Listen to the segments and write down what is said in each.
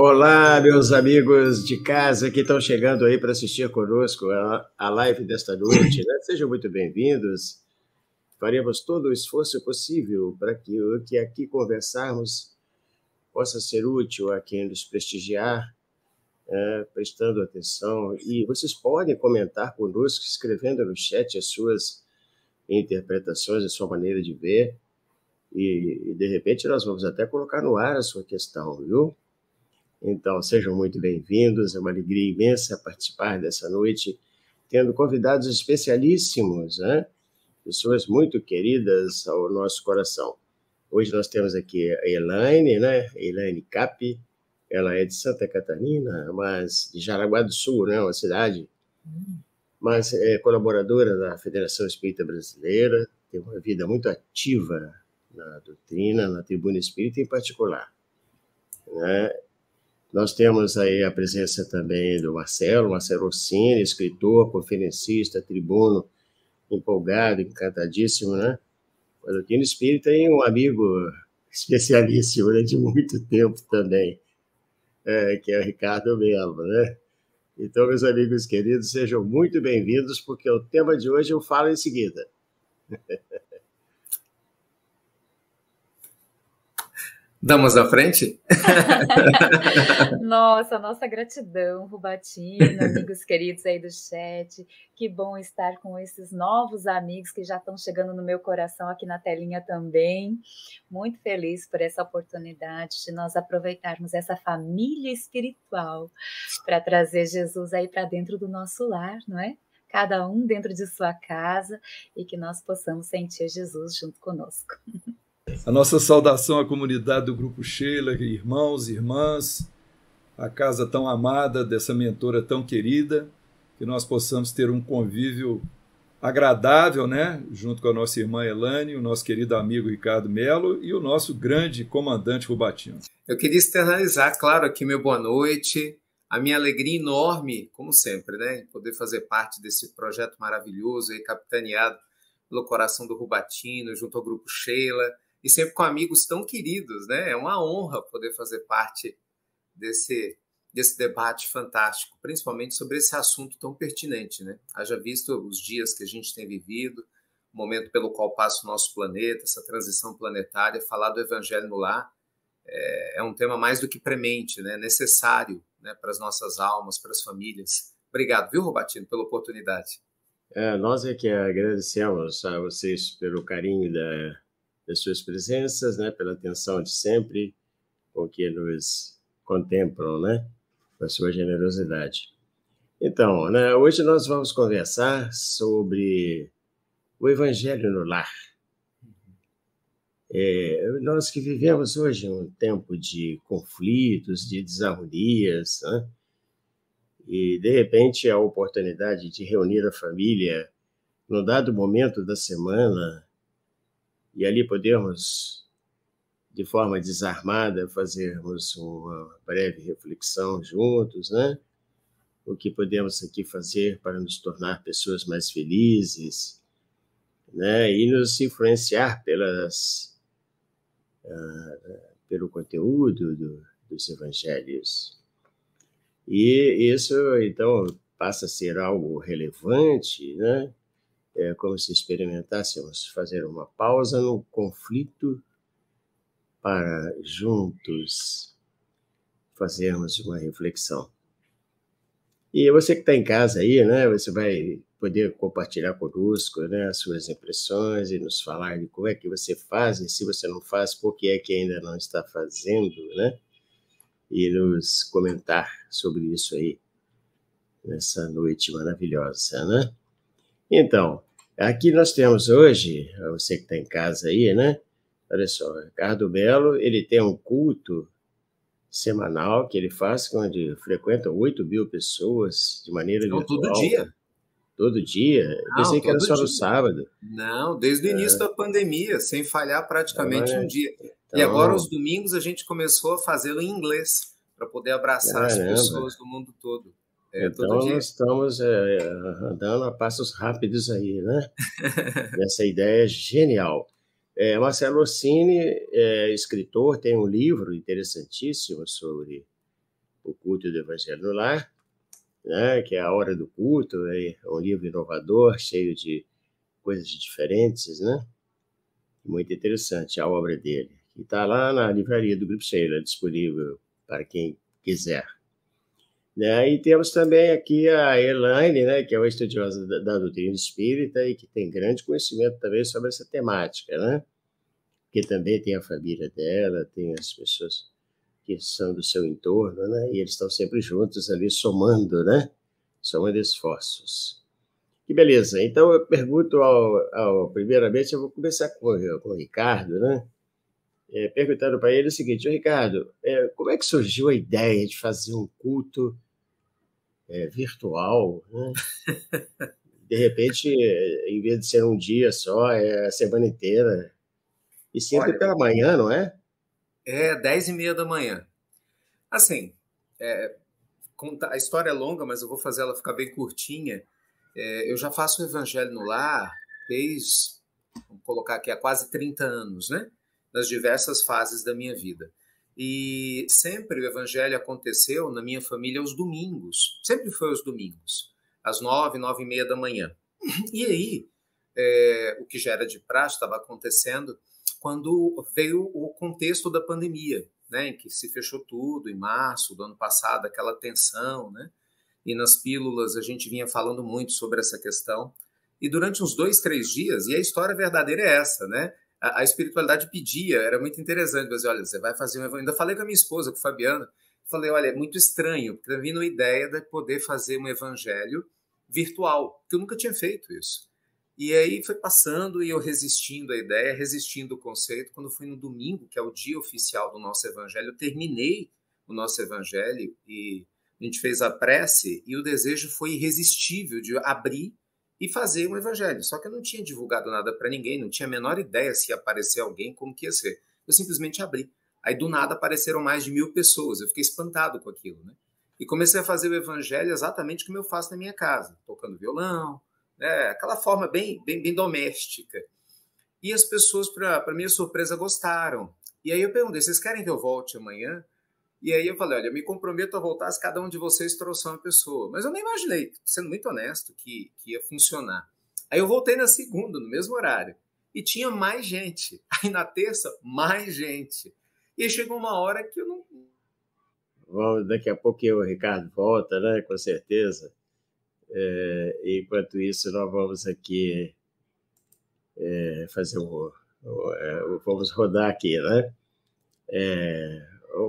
Olá, meus amigos de casa que estão chegando aí para assistir conosco a live desta noite, né? Sejam muito bem-vindos. Faremos todo o esforço possível para que o que aqui conversarmos possa ser útil a quem nos prestigiar, prestando atenção. E vocês podem comentar conosco, escrevendo no chat as suas interpretações, a sua maneira de ver. E de repente, nós vamos até colocar no ar a sua questão, viu? Então, sejam muito bem-vindos. É uma alegria imensa participar dessa noite, tendo convidados especialíssimos, né? Pessoas muito queridas ao nosso coração. Hoje nós temos aqui a Elaine, né? Elaine Cap. Ela é de Santa Catarina, mas de Jaraguá do Sul, né? Uma cidade, mas é colaboradora da Federação Espírita Brasileira, tem uma vida muito ativa na doutrina, na Tribuna Espírita em particular, né? Nós temos aí a presença também do Marcelo Orsini, escritor, conferencista, tribuno, empolgado, encantadíssimo, né? Com a doutrina espírita, e um amigo especialíssimo, né, de muito tempo também, que é o Ricardo Melo, né? Então, meus amigos queridos, sejam muito bem-vindos, porque o tema de hoje eu falo em seguida. Damos à frente? Nossa gratidão, Rubattino, amigos queridos aí do chat. Que bom estar com esses novos amigos que já estão chegando no meu coração aqui na telinha também. Muito feliz por essa oportunidade de nós aproveitarmos essa família espiritual para trazer Jesus aí para dentro do nosso lar, não é? Cada um dentro de sua casa, e que nós possamos sentir Jesus junto conosco. A nossa saudação à comunidade do Grupo Sheila, irmãos e irmãs, a casa tão amada dessa mentora tão querida, que nós possamos ter um convívio agradável, né? Junto com a nossa irmã Elaine, o nosso querido amigo Ricardo Melo e o nosso grande comandante Rubattino. Eu queria externalizar, claro, aqui meu boa noite, a minha alegria enorme, como sempre, né? Em poder fazer parte desse projeto maravilhoso, aí, capitaneado pelo coração do Rubattino, junto ao Grupo Sheila, e sempre com amigos tão queridos, né? É uma honra poder fazer parte desse debate fantástico, principalmente sobre esse assunto tão pertinente, né? Haja visto os dias que a gente tem vivido, o momento pelo qual passa o nosso planeta, essa transição planetária, falar do Evangelho no lar é um tema mais do que premente, né? Necessário, né? Para as nossas almas, para as famílias. Obrigado, viu, Rubattino, pela oportunidade. Nós é que agradecemos a vocês pelo carinho das suas presenças, né, pela atenção de sempre com que nos contemplam, né, com a sua generosidade. Então, né, hoje nós vamos conversar sobre o Evangelho no lar. Nós que vivemos hoje um tempo de conflitos, de desarmonias, né, e, de repente, a oportunidade de reunir a família num dado momento da semana e ali podermos, de forma desarmada, fazermos uma breve reflexão juntos, né? O que podemos aqui fazer para nos tornar pessoas mais felizes, né? E nos influenciar pelo conteúdo dos evangelhos. E isso, então, passa a ser algo relevante, né? É como se experimentássemos fazer uma pausa no conflito para juntos fazermos uma reflexão. E você que está em casa aí, né, você vai poder compartilhar conosco, né, as suas impressões e nos falar de como é que você faz, e se você não faz, por que é que ainda não está fazendo, né? E nos comentar sobre isso aí nessa noite maravilhosa, né? Então, aqui nós temos hoje, você que está em casa aí, né? Olha só, Ricardo Melo, ele tem um culto semanal que ele faz, onde frequentam 8.000 pessoas de maneira virtual. Todo dia? Todo dia? Eu pensei que era só no sábado. Não, desde o início da pandemia, sem falhar praticamente um dia. Então, e agora, os domingos, a gente começou a fazê-lo em inglês, para poder abraçar as pessoas do mundo todo. Então, nós estamos andando a passos rápidos aí, né? Essa ideia é genial. Marcelo Orsini é escritor, tem um livro interessantíssimo sobre O Culto do Evangelho no Lar, né, que é A Hora do Culto, é um livro inovador, cheio de coisas diferentes, né? Muito interessante a obra dele. E está lá na livraria do Grupo Sheila, disponível para quem quiser. Né? E temos também aqui a Elaine, né, que é uma estudiosa da doutrina espírita e que tem grande conhecimento também sobre essa temática, né? Que também tem a família dela, tem as pessoas que são do seu entorno, né? E eles estão sempre juntos ali, somando, né? Somando esforços. Que beleza. Então, eu pergunto primeiramente, eu vou começar com o Ricardo, né? Perguntando para ele o seguinte: Ricardo, como é que surgiu a ideia de fazer um culto virtual, né? De repente, em vez de ser um dia só, é a semana inteira. E sempre pela manhã, não é? 10h30 da manhã. Assim, a história é longa, mas eu vou fazer ela ficar bem curtinha. Eu já faço o Evangelho no Lar vamos colocar aqui, há quase 30 anos, né? Nas diversas fases da minha vida. E sempre o Evangelho aconteceu na minha família aos domingos. Sempre foi aos domingos, às 9, 9h30 da manhã. E aí, o que já era de praxe estava acontecendo quando veio o contexto da pandemia, né, em que se fechou tudo em março do ano passado, aquela tensão, né? E nas pílulas a gente vinha falando muito sobre essa questão. E durante uns 2, 3 dias, e a história verdadeira é essa, né? A espiritualidade pedia, era muito interessante, mas olha, você vai fazer um evangelho. Ainda falei com a minha esposa, com a Fabiana, falei, olha, é muito estranho, porque eu vim na ideia de poder fazer um evangelho virtual, porque eu nunca tinha feito isso. E aí foi passando e eu resistindo à ideia, resistindo ao conceito. Quando fui no domingo, que é o dia oficial do nosso evangelho, eu terminei o nosso evangelho e a gente fez a prece e o desejo foi irresistível de abrir e fazer um evangelho. Só que eu não tinha divulgado nada para ninguém, não tinha a menor ideia se ia aparecer alguém, como que ia ser. Eu simplesmente abri. Aí do nada apareceram mais de 1.000 pessoas. Eu fiquei espantado com aquilo, né? E comecei a fazer o evangelho exatamente como eu faço na minha casa, tocando violão, aquela forma bem doméstica. E as pessoas, para minha surpresa, gostaram. E aí eu perguntei, vocês querem que eu volte amanhã? E aí eu falei, olha, eu me comprometo a voltar se cada um de vocês trouxer uma pessoa. Mas eu nem imaginei, sendo muito honesto, que ia funcionar. Aí eu voltei na segunda, no mesmo horário. E tinha mais gente. Aí na terça, mais gente. E aí chegou uma hora que eu não... Daqui a pouco o Ricardo volta, né? Com certeza. Enquanto isso, nós vamos aqui fazer vamos rodar aqui, né?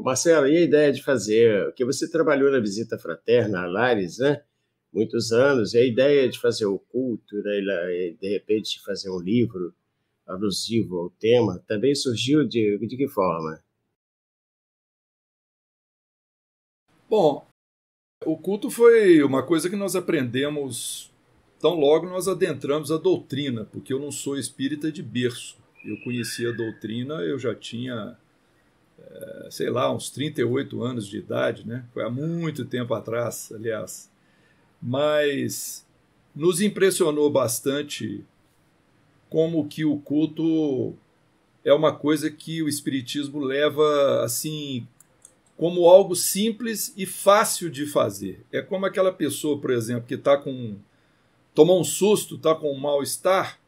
Marcelo, e a ideia de fazer, porque você trabalhou na Visita Fraterna a Lares, né? Muitos anos, e a ideia de fazer o culto, né? E de repente fazer um livro alusivo ao tema, também surgiu de que forma? Bom, o culto foi uma coisa que nós aprendemos tão logo nós adentramos a doutrina, porque eu não sou espírita de berço. Eu conheci a doutrina, eu já tinha, sei lá, uns 38 anos de idade, né? Foi há muito tempo atrás, aliás. Mas nos impressionou bastante como que o culto é uma coisa que o espiritismo leva assim como algo simples e fácil de fazer. É como aquela pessoa, por exemplo, que tomou um susto, está com um mal-estar,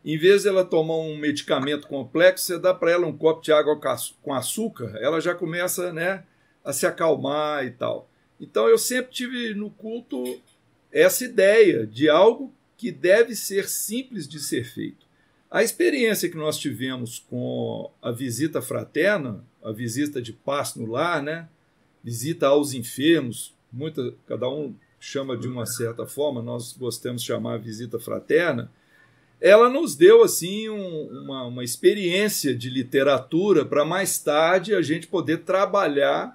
em vez de ela tomar um medicamento complexo, você dá para ela um copo de água com açúcar, ela já começa, né, a se acalmar e tal. Então eu sempre tive no culto essa ideia de algo que deve ser simples de ser feito. A experiência que nós tivemos com a visita fraterna, a visita de paz no lar, né? Visita aos enfermos, cada um chama de uma certa forma, nós gostamos de chamar visita fraterna, ela nos deu assim uma experiência de literatura para mais tarde a gente poder trabalhar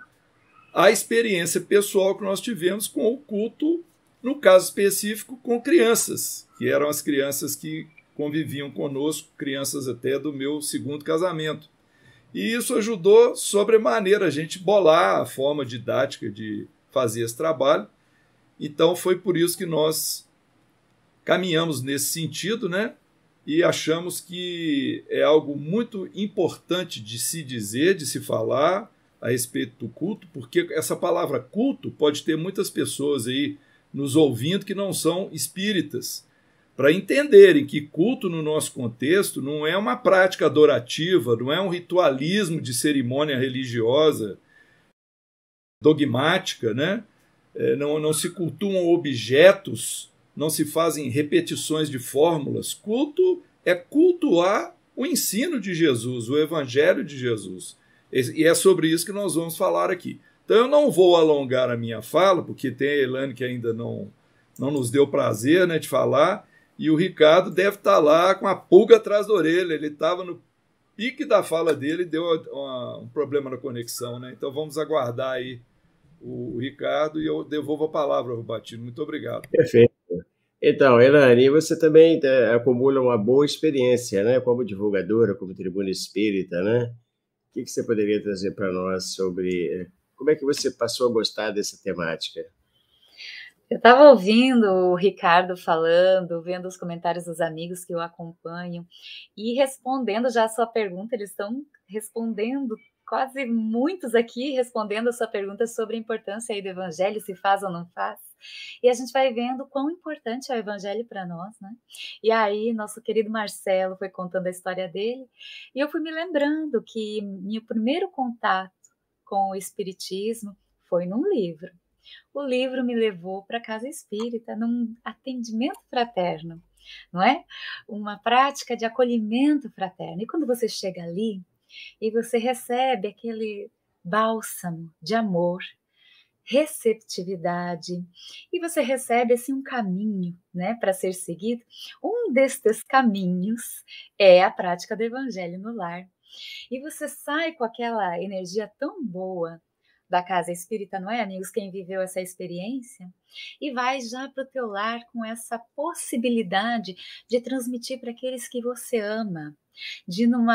a experiência pessoal que nós tivemos com o culto, no caso específico, com crianças, que eram as crianças que conviviam conosco, crianças até do meu segundo casamento. E isso ajudou sobremaneira a gente bolar a forma didática de fazer esse trabalho. Então foi por isso que nós caminhamos nesse sentido, né? E achamos que é algo muito importante de se dizer, de se falar, a respeito do culto, porque essa palavra culto pode ter muitas pessoas aí nos ouvindo que não são espíritas, para entenderem que culto no nosso contexto não é uma prática adorativa, não é um ritualismo de cerimônia religiosa dogmática, né? Não se cultuam objetos, não se fazem repetições de fórmulas. Culto é cultuar o ensino de Jesus, o evangelho de Jesus. E é sobre isso que nós vamos falar aqui. Então eu não vou alongar a minha fala, porque tem a Elaine que ainda não nos deu prazer, né, de falar, e o Ricardo deve estar lá com a pulga atrás da orelha. Ele estava no pique da fala dele e deu um problema na conexão, né? Então vamos aguardar aí o Ricardo e eu devolvo a palavra ao Rubatino. Muito obrigado. Perfeito. Então, Elaine, você também acumula uma boa experiência, né, como divulgadora, como tribuna espírita, né? O que você poderia trazer para nós sobre como é que você passou a gostar dessa temática? Eu estava ouvindo o Ricardo falando, vendo os comentários dos amigos que eu acompanho e respondendo já a sua pergunta. Eles estão respondendo, quase muitos aqui respondendo a sua pergunta sobre a importância aí do evangelho, se faz ou não faz. E a gente vai vendo quão importante é o evangelho para nós, né? E aí, nosso querido Marcelo foi contando a história dele e eu fui me lembrando que meu primeiro contato com o espiritismo foi num livro. O livro me levou para a casa espírita, num atendimento fraterno, não é? Uma prática de acolhimento fraterno. E quando você chega ali e você recebe aquele bálsamo de amor, receptividade, e você recebe assim um caminho, né, para ser seguido. Um destes caminhos é a prática do evangelho no lar. E você sai com aquela energia tão boa da casa espírita, não é, amigos? Quem viveu essa experiência? E vai já para o teu lar com essa possibilidade de transmitir para aqueles que você ama, de num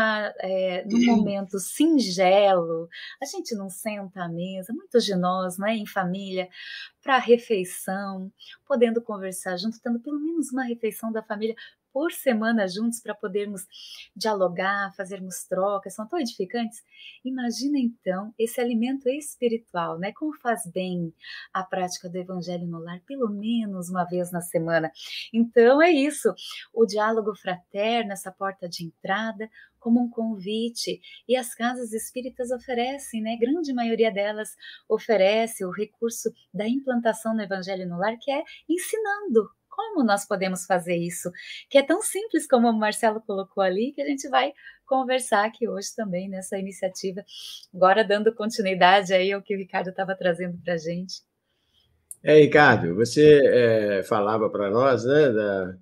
momento singelo, a gente não senta à mesa, muitos de nós, né, em família, para a refeição, podendo conversar junto, tendo pelo menos uma refeição da família por semana juntos para podermos dialogar, fazermos trocas, são tão edificantes. Imagina então esse alimento espiritual, né? Como faz bem a prática do evangelho no lar, pelo menos uma vez na semana. Então é isso, o diálogo fraterno, essa porta de entrada, como um convite, e as casas espíritas oferecem, né? Grande maioria delas oferece o recurso da implantação do evangelho no lar, que é ensinando como nós podemos fazer isso, que é tão simples como o Marcelo colocou ali, que a gente vai conversar aqui hoje também nessa iniciativa, agora dando continuidade aí ao que o Ricardo estava trazendo para a gente. Ricardo, você falava para nós, né,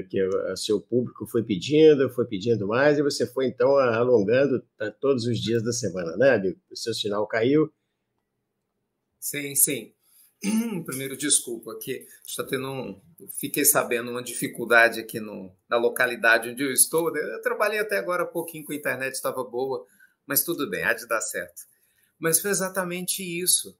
que o seu público foi pedindo mais, e você foi então alongando todos os dias da semana, né? O seu sinal caiu. Sim, sim. Primeiro, desculpa, aqui está tendo fiquei sabendo uma dificuldade aqui na localidade onde eu estou, né? Eu trabalhei até agora um pouquinho com a internet, estava boa, mas tudo bem, há de dar certo. Mas foi exatamente isso.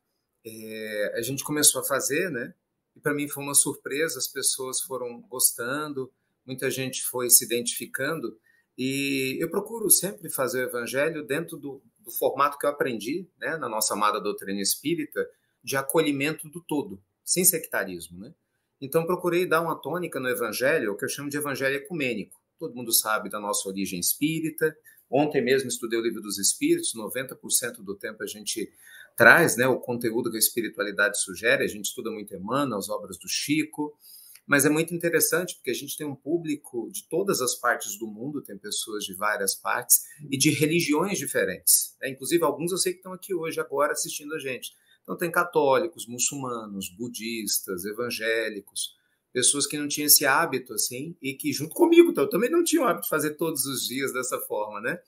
A gente começou a fazer, né? E para mim foi uma surpresa, as pessoas foram gostando, muita gente foi se identificando, e eu procuro sempre fazer o evangelho dentro do formato que eu aprendi, né, na nossa amada doutrina espírita, de acolhimento do todo, sem sectarismo, né? Então procurei dar uma tônica no evangelho, o que eu chamo de evangelho ecumênico. Todo mundo sabe da nossa origem espírita. Ontem mesmo estudei o Livro dos Espíritos, 90% do tempo a gente traz, né, o conteúdo que a espiritualidade sugere, a gente estuda muito Emmanuel, as obras do Chico, mas é muito interessante porque a gente tem um público de todas as partes do mundo, tem pessoas de várias partes e de religiões diferentes, né? Inclusive alguns eu sei que estão aqui hoje, agora, assistindo a gente. Então tem católicos, muçulmanos, budistas, evangélicos, pessoas que não tinham esse hábito, assim, e que junto comigo, então, eu também não tinha o hábito de fazer todos os dias dessa forma, né?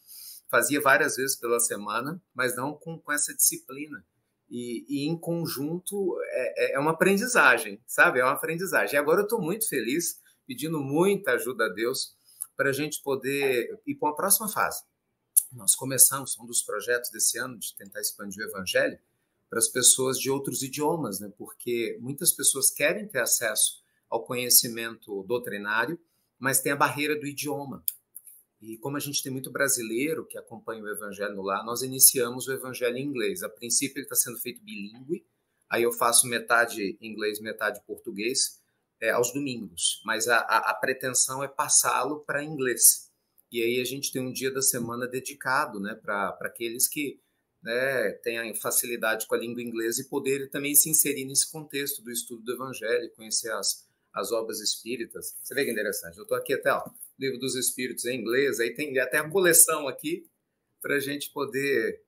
Fazia várias vezes pela semana, mas não com essa disciplina. E em conjunto é uma aprendizagem, sabe? É uma aprendizagem. E agora eu estou muito feliz, pedindo muita ajuda a Deus para a gente poder ir para uma próxima fase. Nós começamos, um dos projetos desse ano, de tentar expandir o evangelho para as pessoas de outros idiomas, né? Porque muitas pessoas querem ter acesso ao conhecimento doutrinário, mas tem a barreira do idioma. E como a gente tem muito brasileiro que acompanha o Evangelho no Lar, nós iniciamos o Evangelho em inglês. A princípio ele está sendo feito bilíngue, aí eu faço metade inglês, metade português, aos domingos. Mas a pretensão é passá-lo para inglês. E aí a gente tem um dia da semana dedicado, né, para aqueles que, né, tenham facilidade com a língua inglesa e poderem também se inserir nesse contexto do estudo do Evangelho, conhecer as obras espíritas. Você vê que interessante. Eu estou aqui até, ó, Livro dos Espíritos em inglês, aí tem até a coleção aqui para a gente poder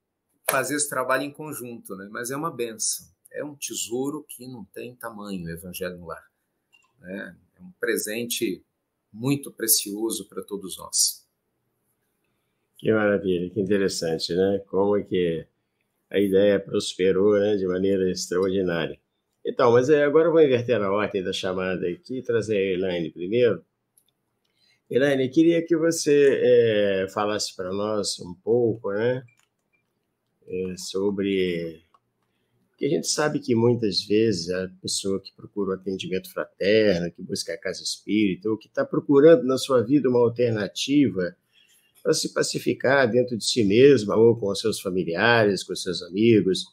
fazer esse trabalho em conjunto, né? Mas é uma bênção, é um tesouro que não tem tamanho, o Evangelho no Lar, né? É um presente muito precioso para todos nós. Que maravilha, que interessante, né? Como é que a ideia prosperou, né, de maneira extraordinária. Então, mas agora eu vou inverter a ordem da chamada aqui e trazer a Elaine primeiro. Elaine, queria que você falasse para nós um pouco, né, sobre... Porque a gente sabe que muitas vezes a pessoa que procura o atendimento fraterno, que busca a casa espírita, ou que está procurando na sua vida uma alternativa para se pacificar dentro de si mesma, ou com os seus familiares, com os seus amigos.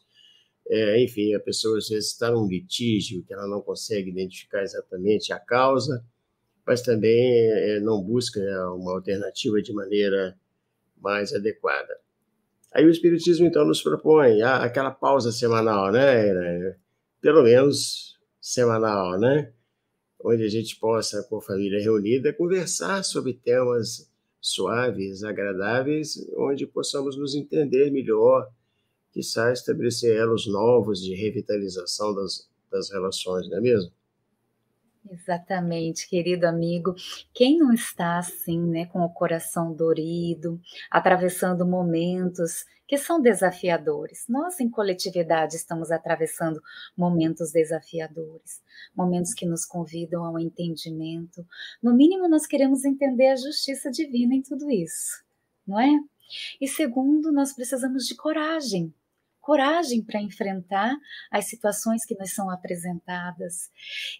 Enfim, a pessoa às vezes está num litígio que ela não consegue identificar exatamente a causa, mas também não busca uma alternativa de maneira mais adequada. Aí o Espiritismo, então, nos propõe aquela pausa semanal, né? Pelo menos semanal, né? Onde a gente possa, com a família reunida, conversar sobre temas suaves, agradáveis, onde possamos nos entender melhor, quiçá estabelecer elos novos de revitalização das relações, não é mesmo? Exatamente, querido amigo. Quem não está assim, né, com o coração dorido, atravessando momentos que são desafiadores? Nós, em coletividade, estamos atravessando momentos desafiadores, momentos que nos convidam ao entendimento. No mínimo, nós queremos entender a justiça divina em tudo isso, não é? E segundo, nós precisamos de coragem. Coragem para enfrentar as situações que nos são apresentadas.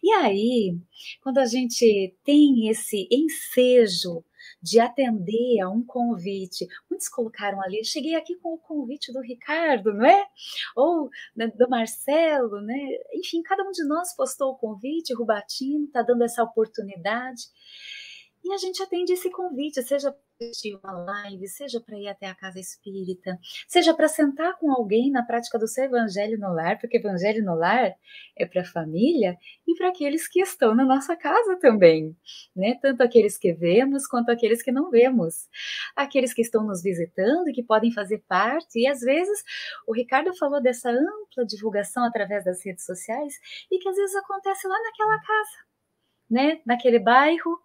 E aí, quando a gente tem esse ensejo de atender a um convite, muitos colocaram ali, cheguei aqui com o convite do Ricardo, não é? Ou do Marcelo, né? Enfim, cada um de nós postou o convite, o Rubatino está dando essa oportunidade. E a gente atende esse convite, seja para assistir uma live, seja para ir até a casa espírita, seja para sentar com alguém na prática do seu Evangelho no Lar, porque Evangelho no Lar é para a família e para aqueles que estão na nossa casa também, né? Tanto aqueles que vemos quanto aqueles que não vemos. Aqueles que estão nos visitando e que podem fazer parte, e às vezes o Ricardo falou dessa ampla divulgação através das redes sociais e que às vezes acontece lá naquela casa, né, naquele bairro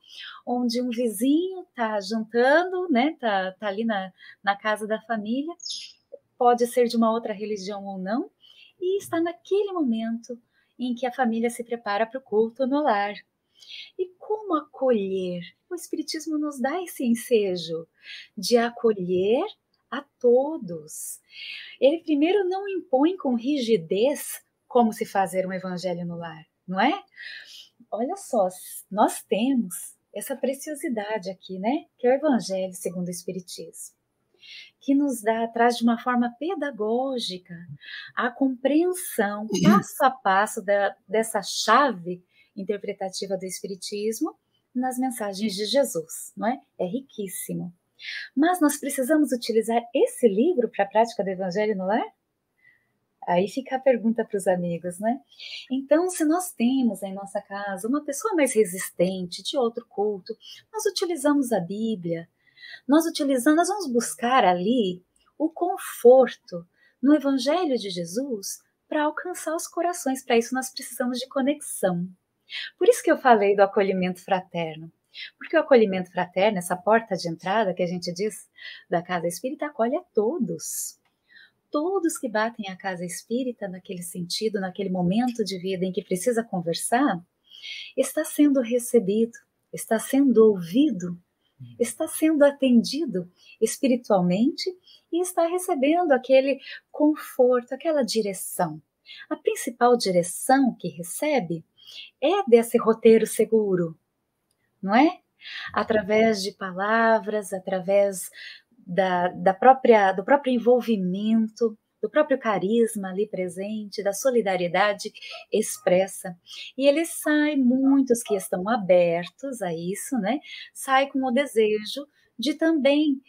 onde um vizinho está jantando, né, tá ali na casa da família, pode ser de uma outra religião ou não, e está naquele momento em que a família se prepara para o culto no lar. E como acolher? O Espiritismo nos dá esse ensejo de acolher a todos. Ele primeiro não impõe com rigidez como se fazer um evangelho no lar, não é? Olha só, nós temos essa preciosidade aqui, né? Que é o Evangelho segundo o Espiritismo, que nos traz de uma forma pedagógica a compreensão passo a passo dessa chave interpretativa do Espiritismo nas mensagens de Jesus, não é? É riquíssimo. Mas nós precisamos utilizar esse livro para a prática do Evangelho no lar? Aí fica a pergunta para os amigos, né? Então, se nós temos em nossa casa uma pessoa mais resistente de outro culto, nós utilizamos a Bíblia, nós vamos buscar ali o conforto no Evangelho de Jesus para alcançar os corações. Para isso, nós precisamos de conexão. Por isso que eu falei do acolhimento fraterno. Porque o acolhimento fraterno, essa porta de entrada que a gente diz da casa espírita, acolhe a todos. Todos que batem à casa espírita naquele sentido, naquele momento de vida em que precisa conversar, está sendo recebido, está sendo ouvido, está sendo atendido espiritualmente e está recebendo aquele conforto, aquela direção. A principal direção que recebe é desse roteiro seguro, não é? através de palavras, através do próprio envolvimento, do próprio carisma ali presente, da solidariedade expressa. E ele sai, muitos que estão abertos a isso, né, sai com o desejo de também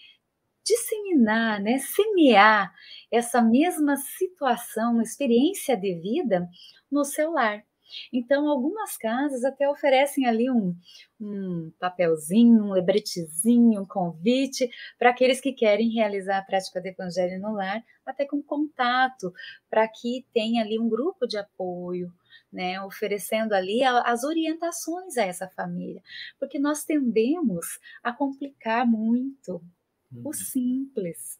disseminar, né, semear essa mesma situação, experiência de vida no seu lar. Então, algumas casas até oferecem ali um papelzinho, um lebretezinho, um convite para aqueles que querem realizar a prática do Evangelho no lar, até com contato, para que tenha ali um grupo de apoio, né, oferecendo ali as orientações a essa família, porque nós tendemos a complicar muito o simples.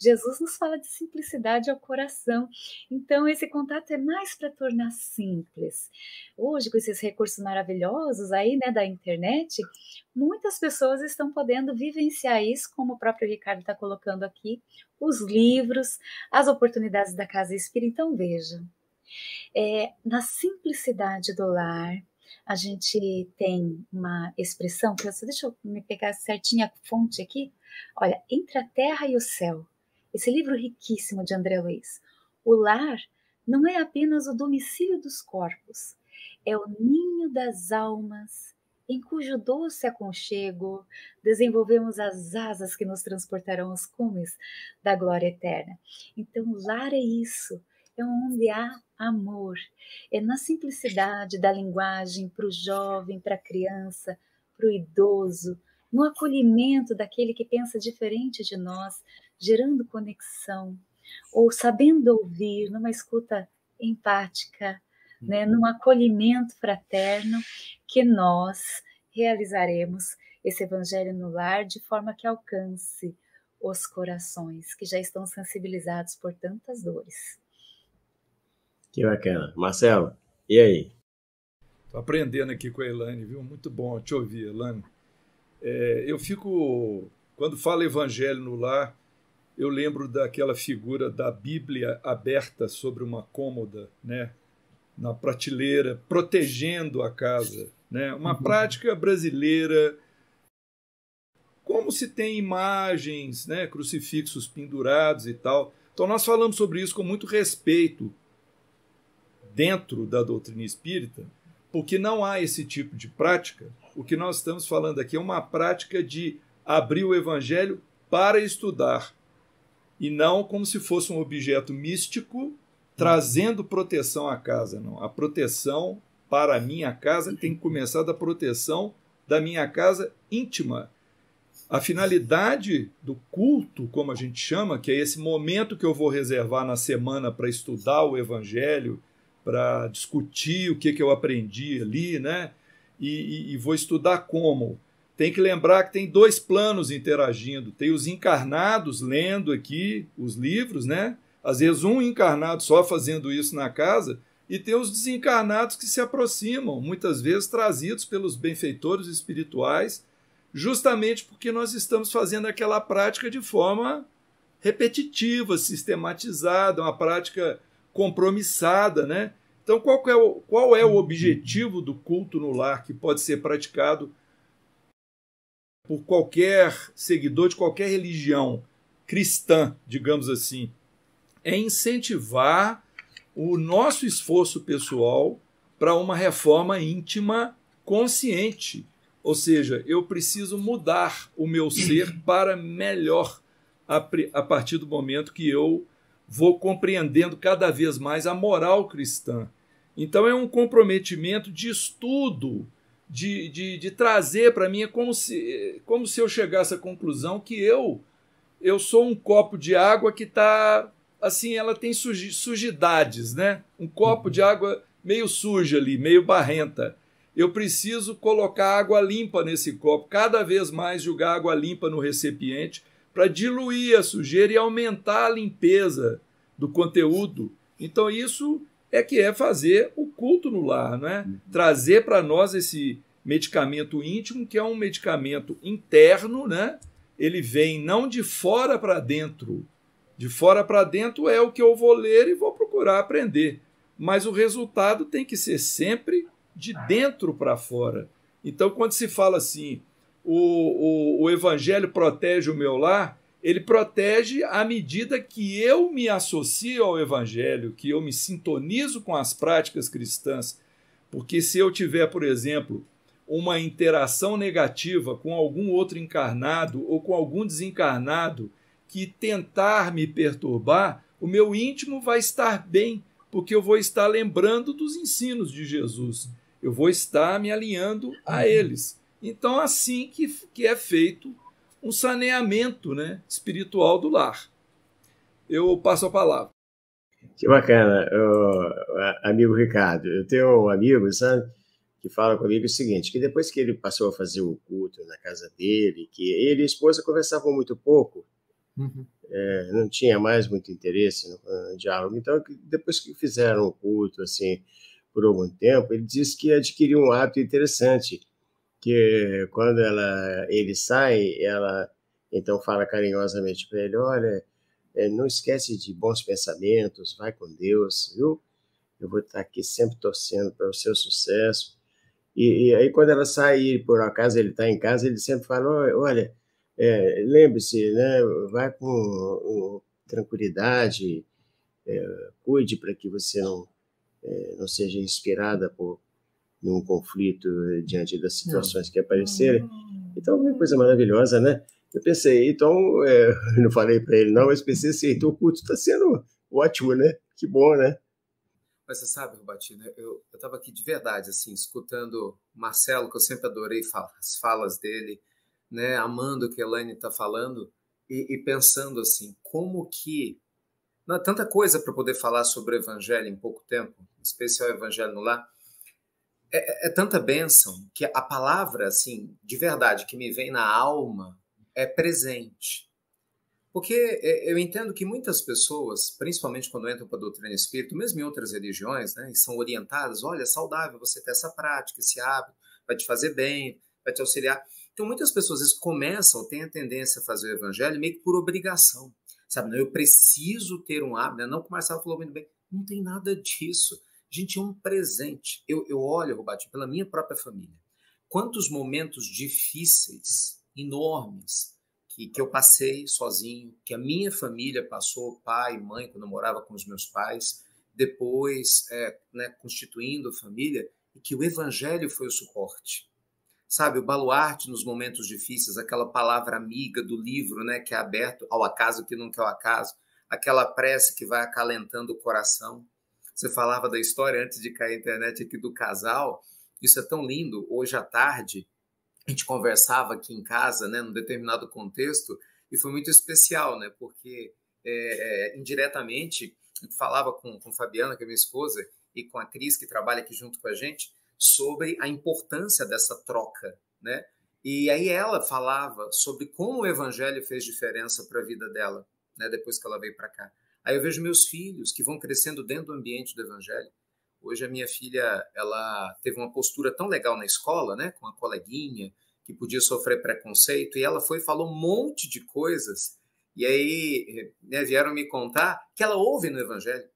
Jesus nos fala de simplicidade ao coração. Então, esse contato é mais para tornar simples. Hoje, com esses recursos maravilhosos aí, né, da internet, muitas pessoas estão podendo vivenciar isso, como o próprio Ricardo está colocando aqui, os livros, as oportunidades da Casa Espírita. Então, vejam, na simplicidade do lar, a gente tem uma expressão, deixa eu me pegar certinha a fonte aqui. Olha, entre a terra e o céu, esse livro riquíssimo de André Luiz. O lar não é apenas o domicílio dos corpos, é o ninho das almas, em cujo doce aconchego desenvolvemos as asas que nos transportarão aos cumes da glória eterna. Então, o lar é isso, é onde há amor, é na simplicidade da linguagem para o jovem, para a criança, para o idoso, no acolhimento daquele que pensa diferente de nós, gerando conexão, ou sabendo ouvir, numa escuta empática, né, num acolhimento fraterno, que nós realizaremos esse Evangelho no lar de forma que alcance os corações que já estão sensibilizados por tantas dores. Que bacana. Marcelo, e aí? Estou aprendendo aqui com a Elaine, viu? Muito bom te ouvir, Elaine. Quando falo Evangelho no lar, eu lembro daquela figura da Bíblia aberta sobre uma cômoda, né, na prateleira, protegendo a casa, né? Uma prática brasileira, como se tem imagens, né, crucifixos pendurados e tal. Então nós falamos sobre isso com muito respeito dentro da doutrina espírita, porque não há esse tipo de prática. O que nós estamos falando aqui é uma prática de abrir o Evangelho para estudar, e não como se fosse um objeto místico trazendo proteção à casa. Não. A proteção para a minha casa tem que começar da proteção da minha casa íntima. A finalidade do culto, como a gente chama, que é esse momento que eu vou reservar na semana para estudar o Evangelho, para discutir o que eu aprendi ali, né? E vou estudar como. Tem que lembrar que tem dois planos interagindo. Tem os encarnados lendo aqui os livros, né? Às vezes um encarnado só fazendo isso na casa, e tem os desencarnados que se aproximam, muitas vezes trazidos pelos benfeitores espirituais, justamente porque nós estamos fazendo aquela prática de forma repetitiva, sistematizada, uma prática compromissada, né? Então, qual é o objetivo do culto no lar que pode ser praticado por qualquer seguidor de qualquer religião cristã, digamos assim? É incentivar o nosso esforço pessoal para uma reforma íntima consciente. Ou seja, eu preciso mudar o meu ser para melhor a partir do momento que eu vou compreendendo cada vez mais a moral cristã. Então é um comprometimento de estudo, de trazer para mim, como se eu chegasse à conclusão que eu sou um copo de água que está, assim, ela tem sujidades, né? Um copo de água meio suja ali, meio barrenta. Eu preciso colocar água limpa nesse copo, cada vez mais jogar água limpa no recipiente para diluir a sujeira e aumentar a limpeza do conteúdo. Então isso é fazer o culto no lar, né? Trazer para nós esse medicamento íntimo, que é um medicamento interno, né? Ele vem não de fora para dentro. De fora para dentro é o que eu vou ler e vou procurar aprender. Mas o resultado tem que ser sempre de dentro para fora. Então, quando se fala assim, o Evangelho protege o meu lar, ele protege à medida que eu me associo ao Evangelho, que eu me sintonizo com as práticas cristãs. Porque se eu tiver, por exemplo, uma interação negativa com algum outro encarnado ou com algum desencarnado que tentar me perturbar, o meu íntimo vai estar bem, porque eu vou estar lembrando dos ensinos de Jesus. Eu vou estar me alinhando a eles. Então, assim que é feito um saneamento, né, espiritual do lar. Eu passo a palavra. Que bacana, amigo Ricardo. Eu tenho um amigo, sabe, que fala comigo o seguinte, que depois que ele passou a fazer o culto na casa dele, que ele e a esposa conversavam muito pouco, não tinha mais muito interesse no diálogo. Então, depois que fizeram o culto, assim, por algum tempo, ele disse que adquiriu um hábito interessante, que quando ele sai, ela então fala carinhosamente para ele, olha, não esquece de bons pensamentos, vai com Deus, viu? Eu vou estar aqui sempre torcendo para o seu sucesso. E aí, quando ela sai e por acaso ele está em casa, ele sempre fala, olha, lembre-se, né, vai com tranquilidade, cuide para que você não seja inspirada por num conflito diante das situações que aparecerem. Então, é uma coisa maravilhosa, né? Eu pensei, então, eu não falei para ele não, mas pensei assim, então o culto está sendo ótimo, né? Que bom, né? Mas você sabe, Rubatina, eu estava aqui de verdade, assim, escutando o Marcelo, que eu sempre adorei as falas dele, né? Amando o que a Elaine está falando e pensando assim, como que... Não há tanta coisa para poder falar sobre o Evangelho em pouco tempo, em especial o Evangelho no Lar. É tanta bênção que a palavra, assim, de verdade, que me vem na alma é presente. Porque eu entendo que muitas pessoas, principalmente quando entram para a doutrina espírita, mesmo em outras religiões, né, e são orientadas, olha, é saudável você ter essa prática, esse hábito, vai te fazer bem, vai te auxiliar. Então, muitas pessoas, às vezes, têm a tendência a fazer o evangelho meio que por obrigação. Sabe, não, eu preciso ter um hábito, né? Não, como o Marcelo falou muito bem, não tem nada disso. Gente, é um presente. Eu olho, Roberto, pela minha própria família. Quantos momentos difíceis, enormes, que eu passei sozinho, que a minha família passou, pai, mãe, quando eu morava com os meus pais, depois né, constituindo família, e que o evangelho foi o suporte. Sabe, o baluarte nos momentos difíceis, aquela palavra amiga do livro, né, que é aberto ao acaso que não quer o acaso, aquela prece que vai acalentando o coração. Você falava da história antes de cair a internet aqui do casal, isso é tão lindo. Hoje à tarde, a gente conversava aqui em casa, né, num determinado contexto, e foi muito especial, né, porque indiretamente, a gente falava com Fabiana, que é minha esposa, e com a Cris, que trabalha aqui junto com a gente, sobre a importância dessa troca, né? E aí ela falava sobre como o evangelho fez diferença para a vida dela, né, depois que ela veio para cá. Aí eu vejo meus filhos que vão crescendo dentro do ambiente do evangelho. Hoje a minha filha, ela teve uma postura tão legal na escola, né, com a coleguinha, que podia sofrer preconceito, e ela foi e falou um monte de coisas, e aí, né, vieram me contar que ela ouve no evangelho.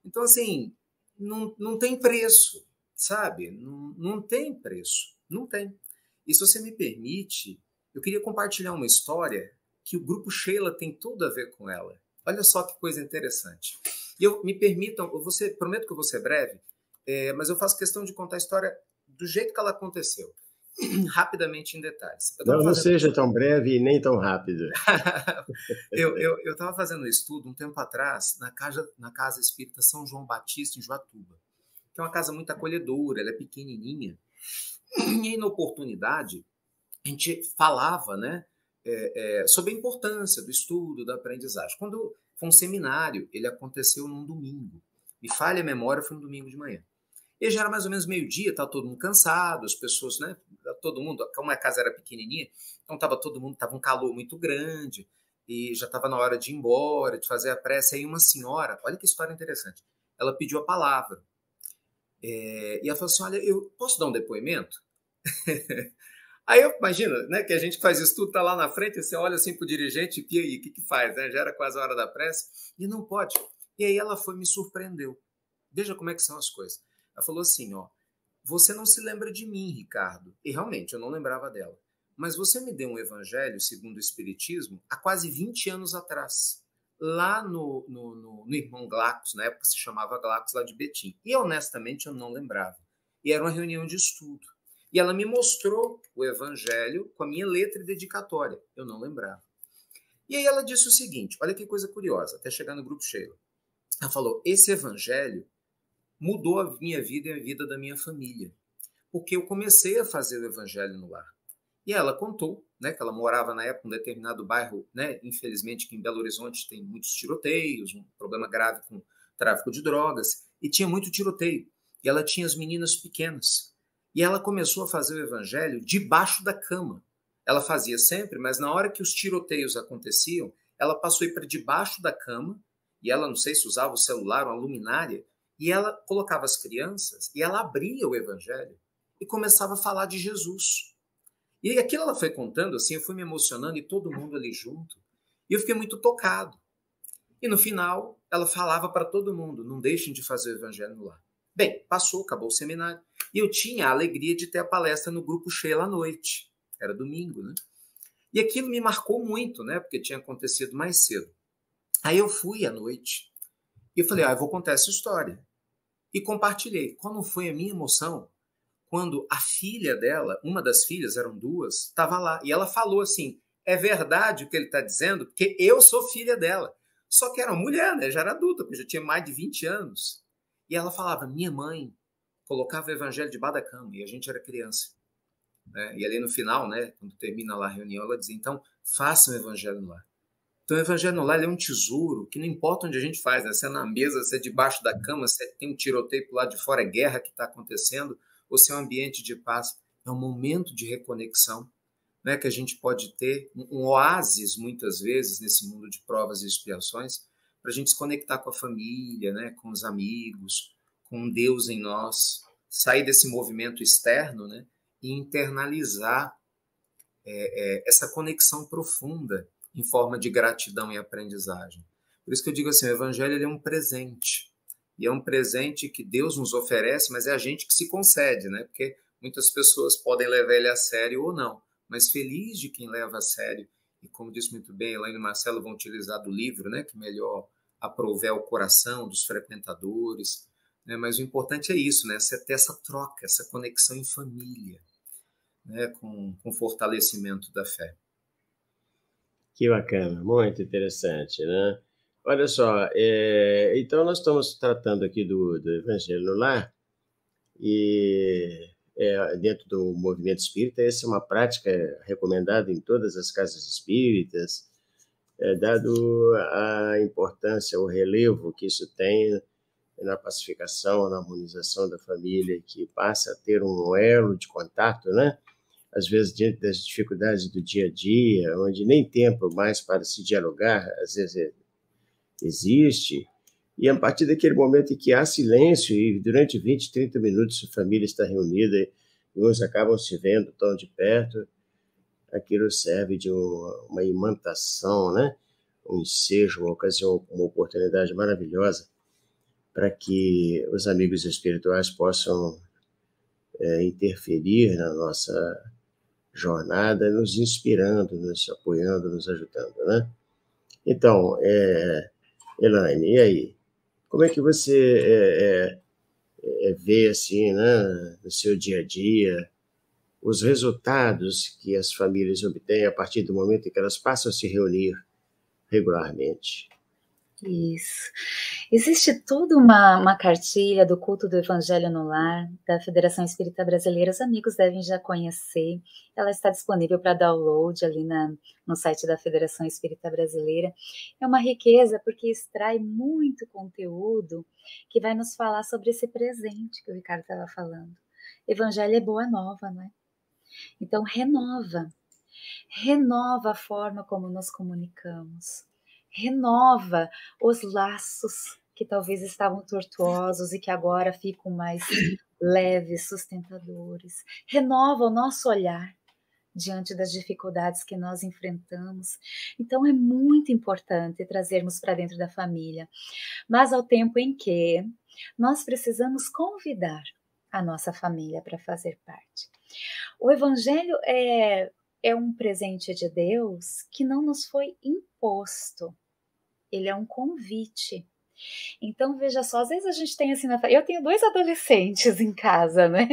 Então, assim, não tem preço, sabe? Não tem preço, não tem. E se você me permite, eu queria compartilhar uma história que o Grupo Sheila tem tudo a ver com ela. Olha só que coisa interessante. E me permitam, prometo que eu vou ser breve, mas eu faço questão de contar a história do jeito que ela aconteceu, rapidamente em detalhes. Não seja tão breve e nem tão rápido. Eu estava fazendo um estudo um tempo atrás na casa espírita São João Batista, em Joatuba, que é uma casa muito acolhedora, ela é pequenininha. E aí, na oportunidade, a gente falava, né, sobre a importância do estudo, da aprendizagem. Quando foi um seminário, ele aconteceu num domingo. Me falha a memória, foi um domingo de manhã. E já era mais ou menos meio-dia, estava todo mundo cansado, as pessoas, né, todo mundo, como a casa era pequenininha, então estava todo mundo, estava um calor muito grande, e já estava na hora de ir embora, de fazer a prece. Aí uma senhora, olha que história interessante, ela pediu a palavra. E ela falou assim, olha, eu posso dar um depoimento? Aí eu imagino, né, que a gente faz isso tudo, tá lá na frente, você olha assim pro dirigente, e aí, o que faz? Né? Já era quase a hora da prece, e não pode. E aí ela me surpreendeu. Veja como é que são as coisas. Ela falou assim, ó, você não se lembra de mim, Ricardo. E realmente, eu não lembrava dela. mas você me deu um evangelho, segundo o Espiritismo, há quase 20 anos atrás, lá no Irmão Glacos, na época se chamava Glacos, lá de Betim. E, honestamente, eu não lembrava. E era uma reunião de estudo. E ela me mostrou o evangelho com a minha letra e dedicatória. Eu não lembrava. E aí ela disse o seguinte, olha que coisa curiosa, até chegar no Grupo Sheila. Ela falou, esse evangelho mudou a minha vida e a vida da minha família, porque eu comecei a fazer o evangelho no lar. E ela contou, né, que ela morava na época em um determinado bairro, né, infelizmente que em Belo Horizonte tem muitos tiroteios, um problema grave com tráfico de drogas, e tinha muito tiroteio. E ela tinha as meninas pequenas. E ela começou a fazer o evangelho debaixo da cama. Ela fazia sempre, mas na hora que os tiroteios aconteciam, ela passou a ir para debaixo da cama, e ela, não sei se usava o celular, uma luminária, e ela colocava as crianças, e ela abria o evangelho, e começava a falar de Jesus. E aquilo ela foi contando, assim, eu fui me emocionando, e todo mundo ali junto, e eu fiquei muito tocado. E no final, ela falava para todo mundo, não deixem de fazer o evangelho no lar. Bem, passou, acabou o seminário, e eu tinha a alegria de ter a palestra no Grupo Sheila à noite. Era domingo, né? E aquilo me marcou muito, né? Porque tinha acontecido mais cedo. Aí eu fui à noite e eu falei, eu vou contar essa história. E compartilhei. Qual não foi a minha emoção quando a filha dela, uma das filhas, eram duas, estava lá. E ela falou assim, é verdade o que ele está dizendo, porque eu sou filha dela. Só que era uma mulher, né? Já era adulta, porque já tinha mais de 20 anos. E ela falava, minha mãe colocava o evangelho debaixo da cama e a gente era criança. Né? E ali no final, né, quando termina lá a reunião, ela diz, então, façam o evangelho no lar. Então o evangelho no lar é um tesouro que não importa onde a gente faz, né? Se é na mesa, se é debaixo da cama, se tem um tiroteio pro lado de fora, é guerra que está acontecendo, ou se é um ambiente de paz, é um momento de reconexão, né, que a gente pode ter, um oásis muitas vezes nesse mundo de provas e expiações, para a gente se conectar com a família, né, com os amigos, com Deus em nós, sair desse movimento externo, né, e internalizar essa conexão profunda em forma de gratidão e aprendizagem. Por isso que eu digo assim, o evangelho ele é um presente. E é um presente que Deus nos oferece, mas é a gente que se concede, né? Porque muitas pessoas podem levar ele a sério ou não. Mas feliz de quem leva a sério. E como disse muito bem, Elaine e Marcelo vão utilizar do livro, né? Que melhor aprouver o coração dos frequentadores. Né? Mas o importante é isso, né? Você ter essa troca, essa conexão em família, né? Com fortalecimento da fé. Que bacana, muito interessante, né? Olha só, então nós estamos tratando aqui do Evangelho no Lar e dentro do movimento espírita, essa é uma prática recomendada em todas as casas espíritas, dado a importância, o relevo que isso tem na pacificação, na harmonização da família, que passa a ter um elo de contato, né? Às vezes diante das dificuldades do dia a dia, onde nem tempo mais para se dialogar, às vezes existe, e a partir daquele momento em que há silêncio e durante 20, 30 minutos a família está reunida e uns acabam se vendo tão de perto, aquilo serve de uma imantação, né? Um ensejo, uma ocasião, uma oportunidade maravilhosa para que os amigos espirituais possam interferir na nossa jornada, nos inspirando, nos apoiando, nos ajudando, né? Então, Elaine, e aí? Como é que você vê, assim, né, no seu dia a dia, os resultados que as famílias obtêm a partir do momento em que elas passam a se reunir regularmente? Isso. Existe toda uma cartilha do culto do Evangelho no Lar, da Federação Espírita Brasileira, os amigos devem já conhecer, ela está disponível para download ali no site da Federação Espírita Brasileira. É uma riqueza porque extrai muito conteúdo que vai nos falar sobre esse presente que o Ricardo estava falando. Evangelho é boa nova, não é? Então renova a forma como nos comunicamos, renova os laços que talvez estavam tortuosos e que agora ficam mais leves, sustentadores. Renova o nosso olhar diante das dificuldades que nós enfrentamos. Então é muito importante trazermos para dentro da família, mas ao tempo em que nós precisamos convidar a nossa família para fazer parte. O Evangelho é é um presente de Deus que não nos foi imposto. Ele é um convite. Então, veja só, às vezes a gente tem assim, eu tenho 2 adolescentes em casa, né?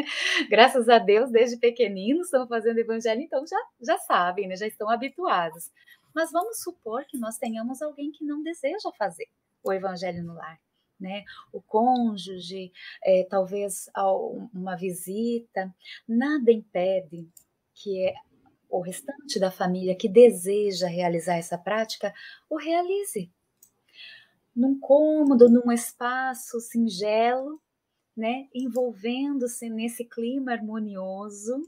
Graças a Deus, desde pequeninos estão fazendo evangelho, então já sabem, né? Já estão habituados. Mas vamos supor que nós tenhamos alguém que não deseja fazer o evangelho no lar, né? O cônjuge, talvez uma visita, nada impede que o restante da família que deseja realizar essa prática o realize. Num cômodo, num espaço singelo, né, envolvendo-se nesse clima harmonioso.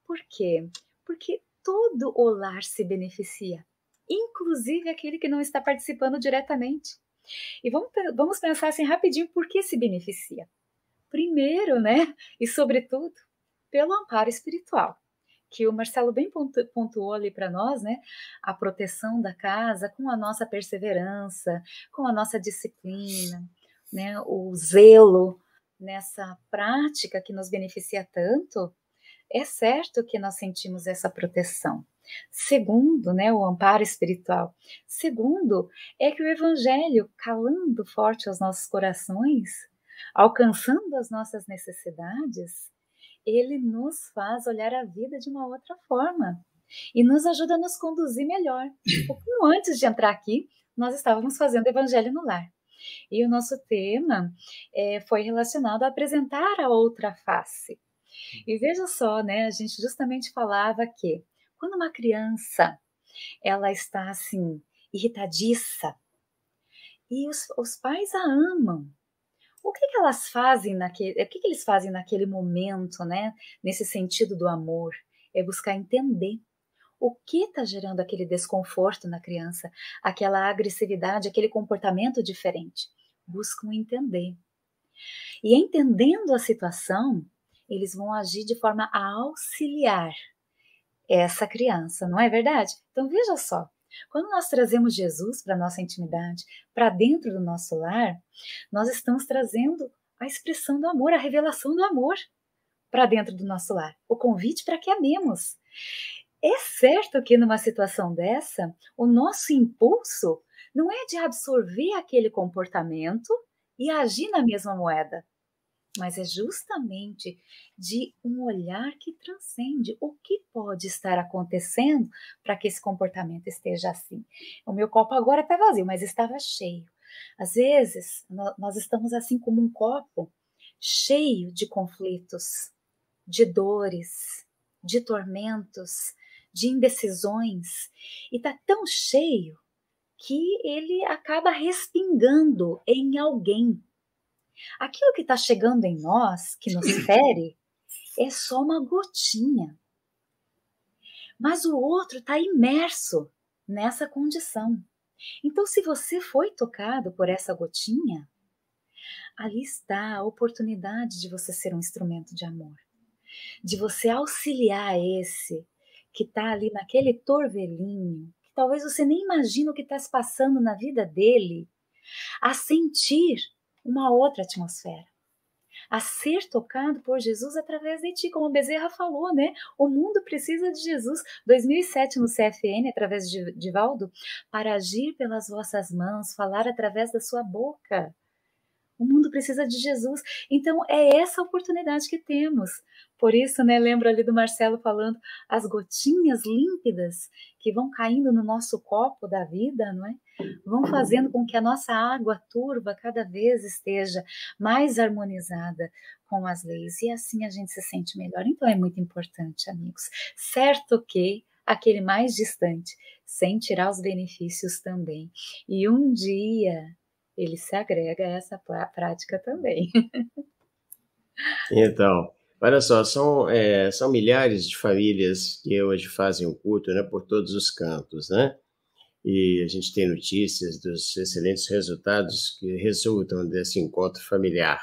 Por quê? Porque todo o lar se beneficia, inclusive aquele que não está participando diretamente. E vamos pensar assim rapidinho, por que se beneficia? Primeiro, né, e sobretudo, pelo amparo espiritual, que o Marcelo bem pontuou ali para nós, né? A proteção da casa com a nossa perseverança, com a nossa disciplina, né? O zelo nessa prática que nos beneficia tanto, é certo que nós sentimos essa proteção. Segundo, né, o amparo espiritual. Segundo, é que o Evangelho, calando forte aos nossos corações, alcançando as nossas necessidades, ele nos faz olhar a vida de uma outra forma e nos ajuda a nos conduzir melhor. Um pouquinho antes de entrar aqui, nós estávamos fazendo Evangelho no Lar. E o nosso tema foi relacionado a apresentar a outra face. E veja só, né, a gente justamente falava que quando uma criança ela está assim, irritadiça, e os pais a amam, o que elas fazem o que eles fazem naquele momento, né? Nesse sentido do amor, é buscar entender o que está gerando aquele desconforto na criança, aquela agressividade, aquele comportamento diferente. Buscam entender. E entendendo a situação, eles vão agir de forma a auxiliar essa criança, não é verdade? Então veja só, quando nós trazemos Jesus para a nossa intimidade, para dentro do nosso lar, nós estamos trazendo a expressão do amor, a revelação do amor para dentro do nosso lar, o convite para que amemos. É certo que numa situação dessa, o nosso impulso não é de absorver aquele comportamento e agir na mesma moeda, mas é justamente de um olhar que transcende o que pode estar acontecendo para que esse comportamento esteja assim. O meu copo agora está vazio, mas estava cheio. Às vezes, nós estamos assim como um copo cheio de conflitos, de dores, de tormentos, de indecisões, e está tão cheio que ele acaba respingando em alguém. Aquilo que está chegando em nós, que nos fere, é só uma gotinha. Mas o outro está imerso nessa condição. Então, se você foi tocado por essa gotinha, ali está a oportunidade de você ser um instrumento de amor. De você auxiliar esse que está ali naquele torvelinho, que talvez você nem imagine o que está se passando na vida dele, a sentir uma outra atmosfera, a ser tocado por Jesus através de ti, como a Bezerra falou, né? O mundo precisa de Jesus. 2007 no CFN, através de Valdo, para agir pelas vossas mãos, falar através da sua boca. O mundo precisa de Jesus. Então, é essa oportunidade que temos. Por isso, né, lembro ali do Marcelo falando, as gotinhas límpidas que vão caindo no nosso copo da vida, não é? Vão fazendo com que a nossa água turva cada vez esteja mais harmonizada com as leis. E assim a gente se sente melhor. Então, é muito importante, amigos. Certo que aquele mais distante sentirá os benefícios também. E um dia ele se agrega a essa prática também. Então, olha só, são milhares de famílias que hoje fazem o culto, né, por todos os cantos, né? E a gente tem notícias dos excelentes resultados que resultam desse encontro familiar.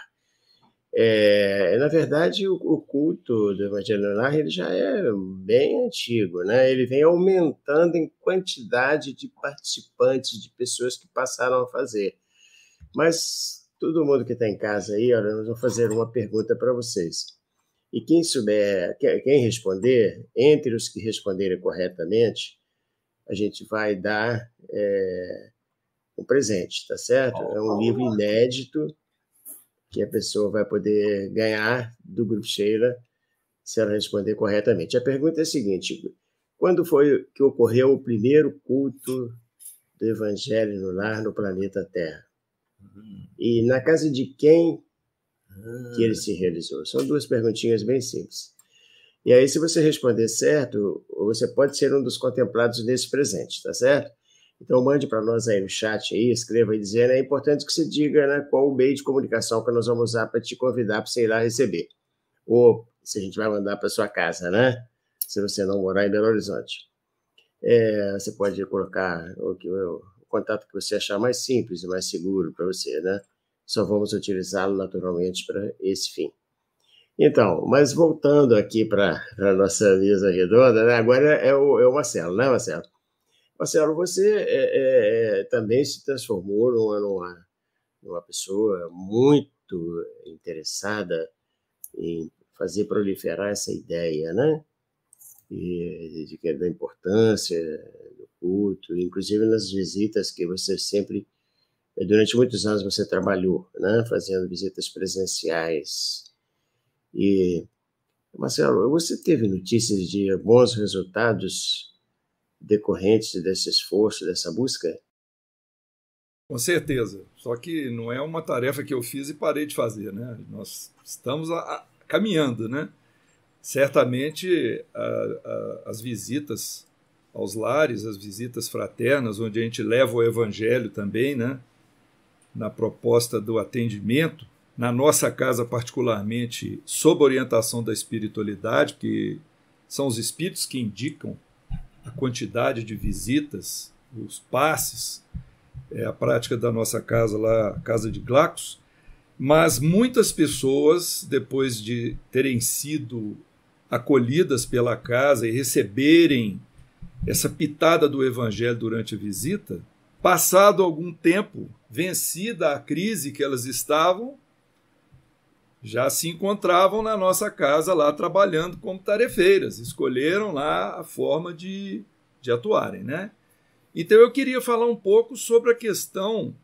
Na verdade, o culto do Evangelho no Lar ele já é bem antigo, né? Ele vem aumentando em quantidade de participantes, de pessoas que passaram a fazer. Mas todo mundo que está em casa aí, olha, nós vamos fazer uma pergunta para vocês. E quem souber, quem responder, entre os que responderem corretamente, a gente vai dar um presente, tá certo? É um livro inédito que a pessoa vai poder ganhar do Grupo Sheila se ela responder corretamente. A pergunta é a seguinte: quando foi que ocorreu o primeiro culto do Evangelho no lar no planeta Terra? E na casa de quem que ele se realizou? São duas perguntinhas bem simples. E aí, se você responder certo, você pode ser um dos contemplados nesse presente, tá certo? Então, mande para nós aí no chat, aí, escreva aí dizendo, é importante que você diga, né, qual o meio de comunicação que nós vamos usar para te convidar para você ir lá receber. Ou se a gente vai mandar para sua casa, né? Se você não morar em Belo Horizonte. Você pode colocar o contato que você achar mais simples e mais seguro para você, né? Só vamos utilizá-lo naturalmente para esse fim. Então, mas voltando aqui para a nossa mesa redonda, né? Agora é o Marcelo, né, Marcelo? Marcelo, você também se transformou numa pessoa muito interessada em fazer proliferar essa ideia, né? Da importância do culto, inclusive nas visitas que você sempre, durante muitos anos você trabalhou, né? Fazendo visitas presenciais. E, Marcelo, você teve notícias de bons resultados decorrentes desse esforço, dessa busca? Com certeza. Só que não é uma tarefa que eu fiz e parei de fazer, né? Nós estamos caminhando, né? Certamente as visitas aos lares, as visitas fraternas, onde a gente leva o evangelho também, né? Na proposta do atendimento, na nossa casa particularmente, sob orientação da espiritualidade, porque são os espíritos que indicam a quantidade de visitas, os passes, a prática da nossa casa lá, Casa de Glacos, mas muitas pessoas, depois de terem sido acolhidas pela casa e receberem essa pitada do evangelho durante a visita, passado algum tempo, vencida a crise que elas estavam, já se encontravam na nossa casa lá trabalhando como tarefeiras, escolheram lá a forma de atuarem, né? Então eu queria falar um pouco sobre a questão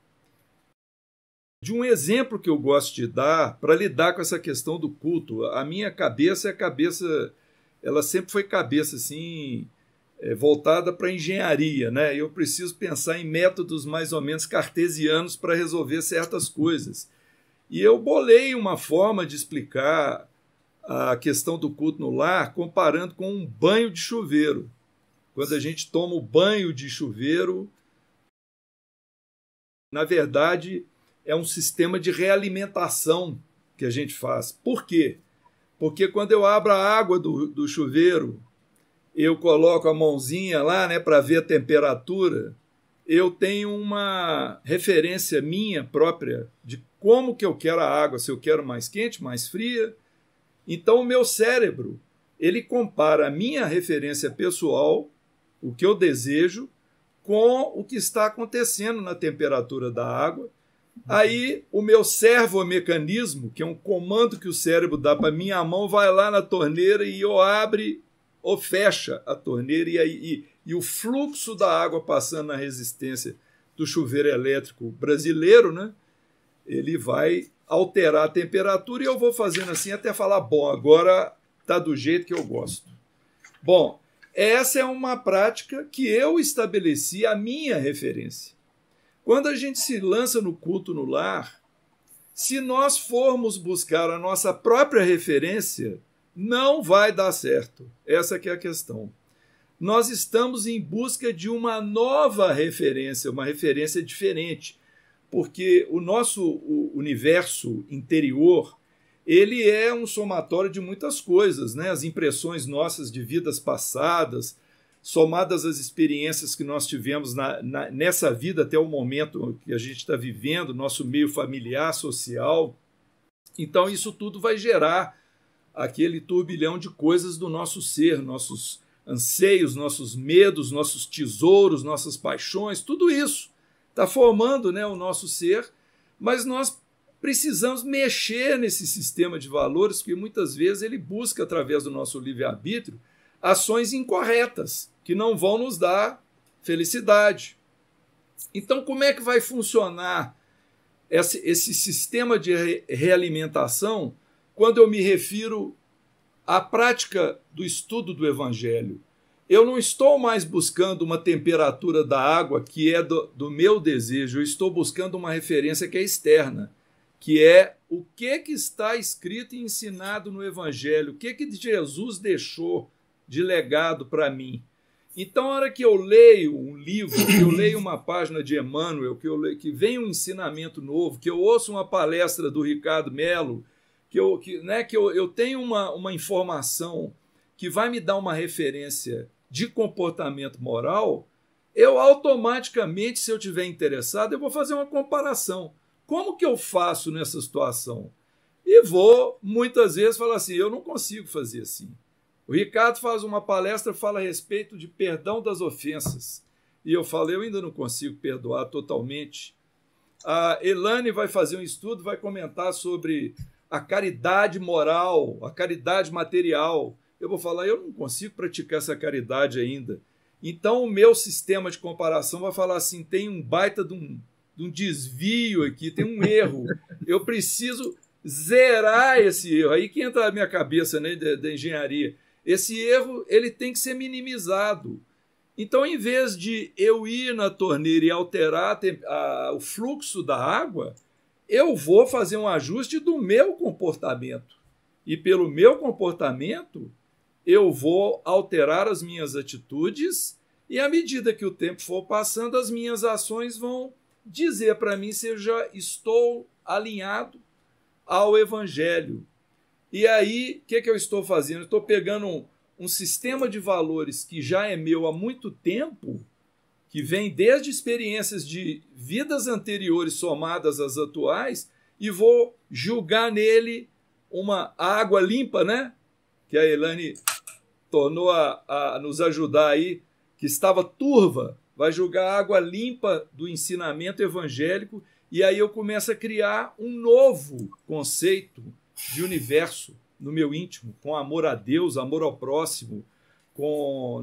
de um exemplo que eu gosto de dar para lidar com essa questão do culto. A minha cabeça ela sempre foi cabeça assim, voltada para a engenharia, né? Eu preciso pensar em métodos mais ou menos cartesianos para resolver certas coisas. E eu bolei uma forma de explicar a questão do culto no lar comparando com um banho de chuveiro. Quando a gente toma o banho de chuveiro, na verdade, é um sistema de realimentação que a gente faz. Por quê? Porque quando eu abro a água do chuveiro, eu coloco a mãozinha lá, né, para ver a temperatura, eu tenho uma referência minha própria de como que eu quero a água, se eu quero mais quente, mais fria. Então o meu cérebro, ele compara a minha referência pessoal, o que eu desejo, com o que está acontecendo na temperatura da água. Aí o meu servomecanismo, que é um comando que o cérebro dá para minha mão, vai lá na torneira e eu abre ou fecha a torneira e o fluxo da água passando na resistência do chuveiro elétrico brasileiro, né? Ele vai alterar a temperatura e eu vou fazendo assim até falar, bom, agora está do jeito que eu gosto. Bom, essa é uma prática que eu estabeleci a minha referência. Quando a gente se lança no culto no lar, se nós formos buscar a nossa própria referência, não vai dar certo. Essa que é a questão. Nós estamos em busca de uma nova referência, uma referência diferente, porque o nosso universo interior, ele é um somatório de muitas coisas, né? As impressões nossas de vidas passadas, somadas às experiências que nós tivemos nessa vida até o momento que a gente está vivendo, nosso meio familiar, social. Então isso tudo vai gerar aquele turbilhão de coisas do nosso ser, nossos anseios, nossos medos, nossos tesouros, nossas paixões, tudo isso está formando, né, o nosso ser, mas nós precisamos mexer nesse sistema de valores, porque muitas vezes ele busca, através do nosso livre-arbítrio, ações incorretas, que não vão nos dar felicidade. Então, como é que vai funcionar esse sistema de realimentação quando eu me refiro à prática do estudo do Evangelho? Eu não estou mais buscando uma temperatura da água que é do meu desejo, eu estou buscando uma referência que é externa, que é o que está escrito e ensinado no Evangelho, o que Jesus deixou de legado para mim. Então, na hora que eu leio um livro, que eu leio uma página de Emmanuel, que vem um ensinamento novo, que eu ouço uma palestra do Ricardo Mello, que eu tenho uma informação que vai me dar uma referência de comportamento moral, eu automaticamente, se eu estiver interessado, eu vou fazer uma comparação. Como que eu faço nessa situação? E vou, muitas vezes, falar assim, eu não consigo fazer assim. O Ricardo faz uma palestra, fala a respeito de perdão das ofensas. E eu falo, eu ainda não consigo perdoar totalmente. A Elane vai fazer um estudo, vai comentar sobre a caridade moral, a caridade material. Eu vou falar, eu não consigo praticar essa caridade ainda. Então, o meu sistema de comparação vai falar assim, tem um baita de um desvio aqui, tem um erro. Eu preciso zerar esse erro. Aí que entra a minha cabeça, né, da engenharia. Esse erro ele tem que ser minimizado. Então, em vez de eu ir na torneira e alterar o fluxo da água, eu vou fazer um ajuste do meu comportamento. E pelo meu comportamento, eu vou alterar as minhas atitudes e, à medida que o tempo for passando, as minhas ações vão dizer para mim se eu já estou alinhado ao Evangelho. E aí, o que eu estou fazendo? Eu estou pegando um sistema de valores que já é meu há muito tempo, que vem desde experiências de vidas anteriores somadas às atuais, e vou julgar nele uma água limpa, né? Que a Elane tornou a nos ajudar aí, que estava turva, vai julgar a água limpa do ensinamento evangélico, e aí eu começo a criar um novo conceito de universo no meu íntimo, com amor a Deus, amor ao próximo, com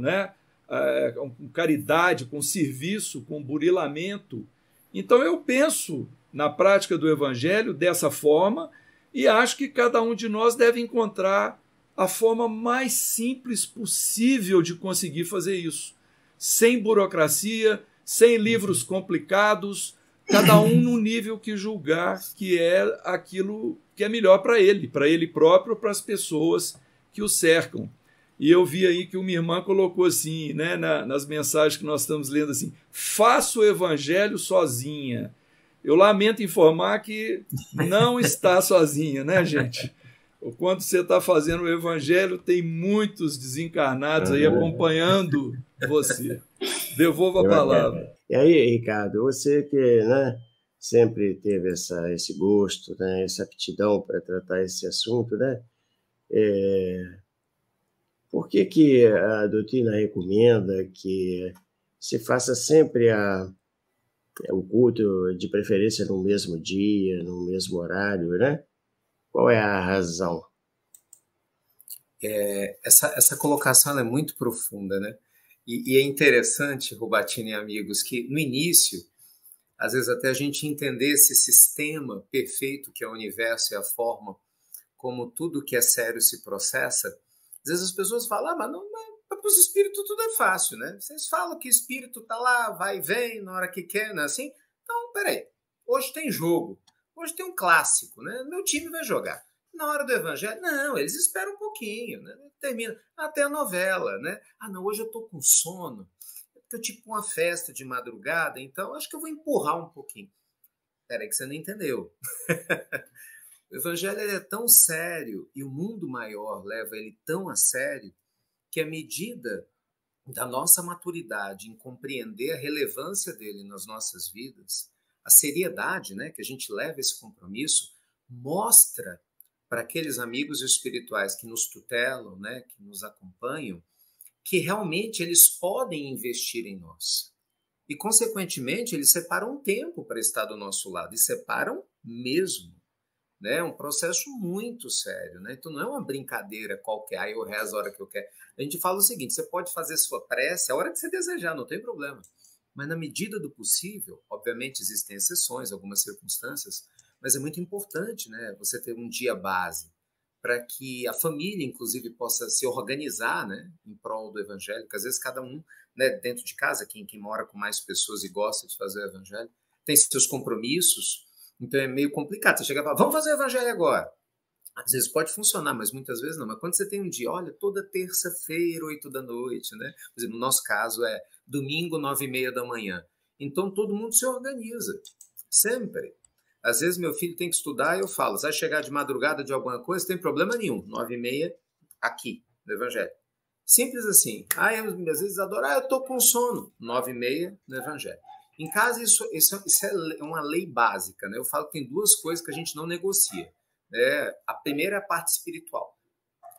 caridade, com serviço, com burilamento. Então eu penso na prática do Evangelho dessa forma e acho que cada um de nós deve encontrar a forma mais simples possível de conseguir fazer isso, sem burocracia, sem livros complicados, cada um no nível que julgar que é aquilo que é melhor para ele próprio, para as pessoas que o cercam. E eu vi aí que uma irmã colocou assim, né, nas mensagens que nós estamos lendo assim, faça o Evangelho sozinha. Eu lamento informar que não está sozinha, né, gente? Quando você está fazendo o Evangelho, tem muitos desencarnados aí acompanhando você. Devolvo a palavra. E aí, Ricardo, você que, né, sempre teve esse gosto, né, essa aptidão para tratar esse assunto, né? Por que a doutrina recomenda que se faça sempre o culto, de preferência no mesmo dia, no mesmo horário, né? Qual é a razão? Essa colocação ela é muito profunda, né? E é interessante, Rubatini e amigos, que no início, às vezes até a gente entender esse sistema perfeito que é o universo e a forma como tudo que é sério se processa, às vezes as pessoas falam, mas para os espíritos tudo é fácil, né? Vocês falam que espírito está lá, vai e vem, na hora que quer, não é assim? Então, peraí, hoje tem jogo, hoje tem um clássico, né? Meu time vai jogar. Na hora do Evangelho, não, eles esperam um pouquinho, né? Termina até a novela, né? Ah, não, hoje eu estou com sono, eu tipo uma festa de madrugada, então acho que eu vou empurrar um pouquinho. Peraí que você não entendeu. O Evangelho ele é tão sério e o mundo maior leva ele tão a sério que à medida da nossa maturidade em compreender a relevância dele nas nossas vidas, a seriedade, né, que a gente leva esse compromisso, mostra para aqueles amigos espirituais que nos tutelam, né, que nos acompanham, que realmente eles podem investir em nós. E, consequentemente, eles separam um tempo para estar do nosso lado, e separam mesmo. né? É um processo muito sério, né? Então não é uma brincadeira qualquer, aí eu rezo a hora que eu quero. A gente fala o seguinte, você pode fazer sua prece a hora que você desejar, não tem problema. Mas na medida do possível, obviamente existem exceções, algumas circunstâncias, mas é muito importante, né, você ter um dia base para que a família, inclusive, possa se organizar, né, em prol do evangelho, porque às vezes cada um, né, dentro de casa, quem mora com mais pessoas e gosta de fazer o evangelho, tem seus compromissos, então é meio complicado. Você chega e fala, vamos fazer o evangelho agora. Às vezes pode funcionar, mas muitas vezes não. Mas quando você tem um dia, olha, toda terça-feira, 8 da noite, né? Por exemplo, no nosso caso é domingo, 9h30 da manhã. Então todo mundo se organiza, sempre. Às vezes meu filho tem que estudar e eu falo, vai chegar de madrugada de alguma coisa, não tem problema nenhum, 9h30 aqui, no Evangelho. Simples assim. Eu, às vezes adoro, eu estou com sono, 9h30 no Evangelho. Em casa isso é uma lei básica, né? Eu falo que tem duas coisas que a gente não negocia. A primeira é a parte espiritual.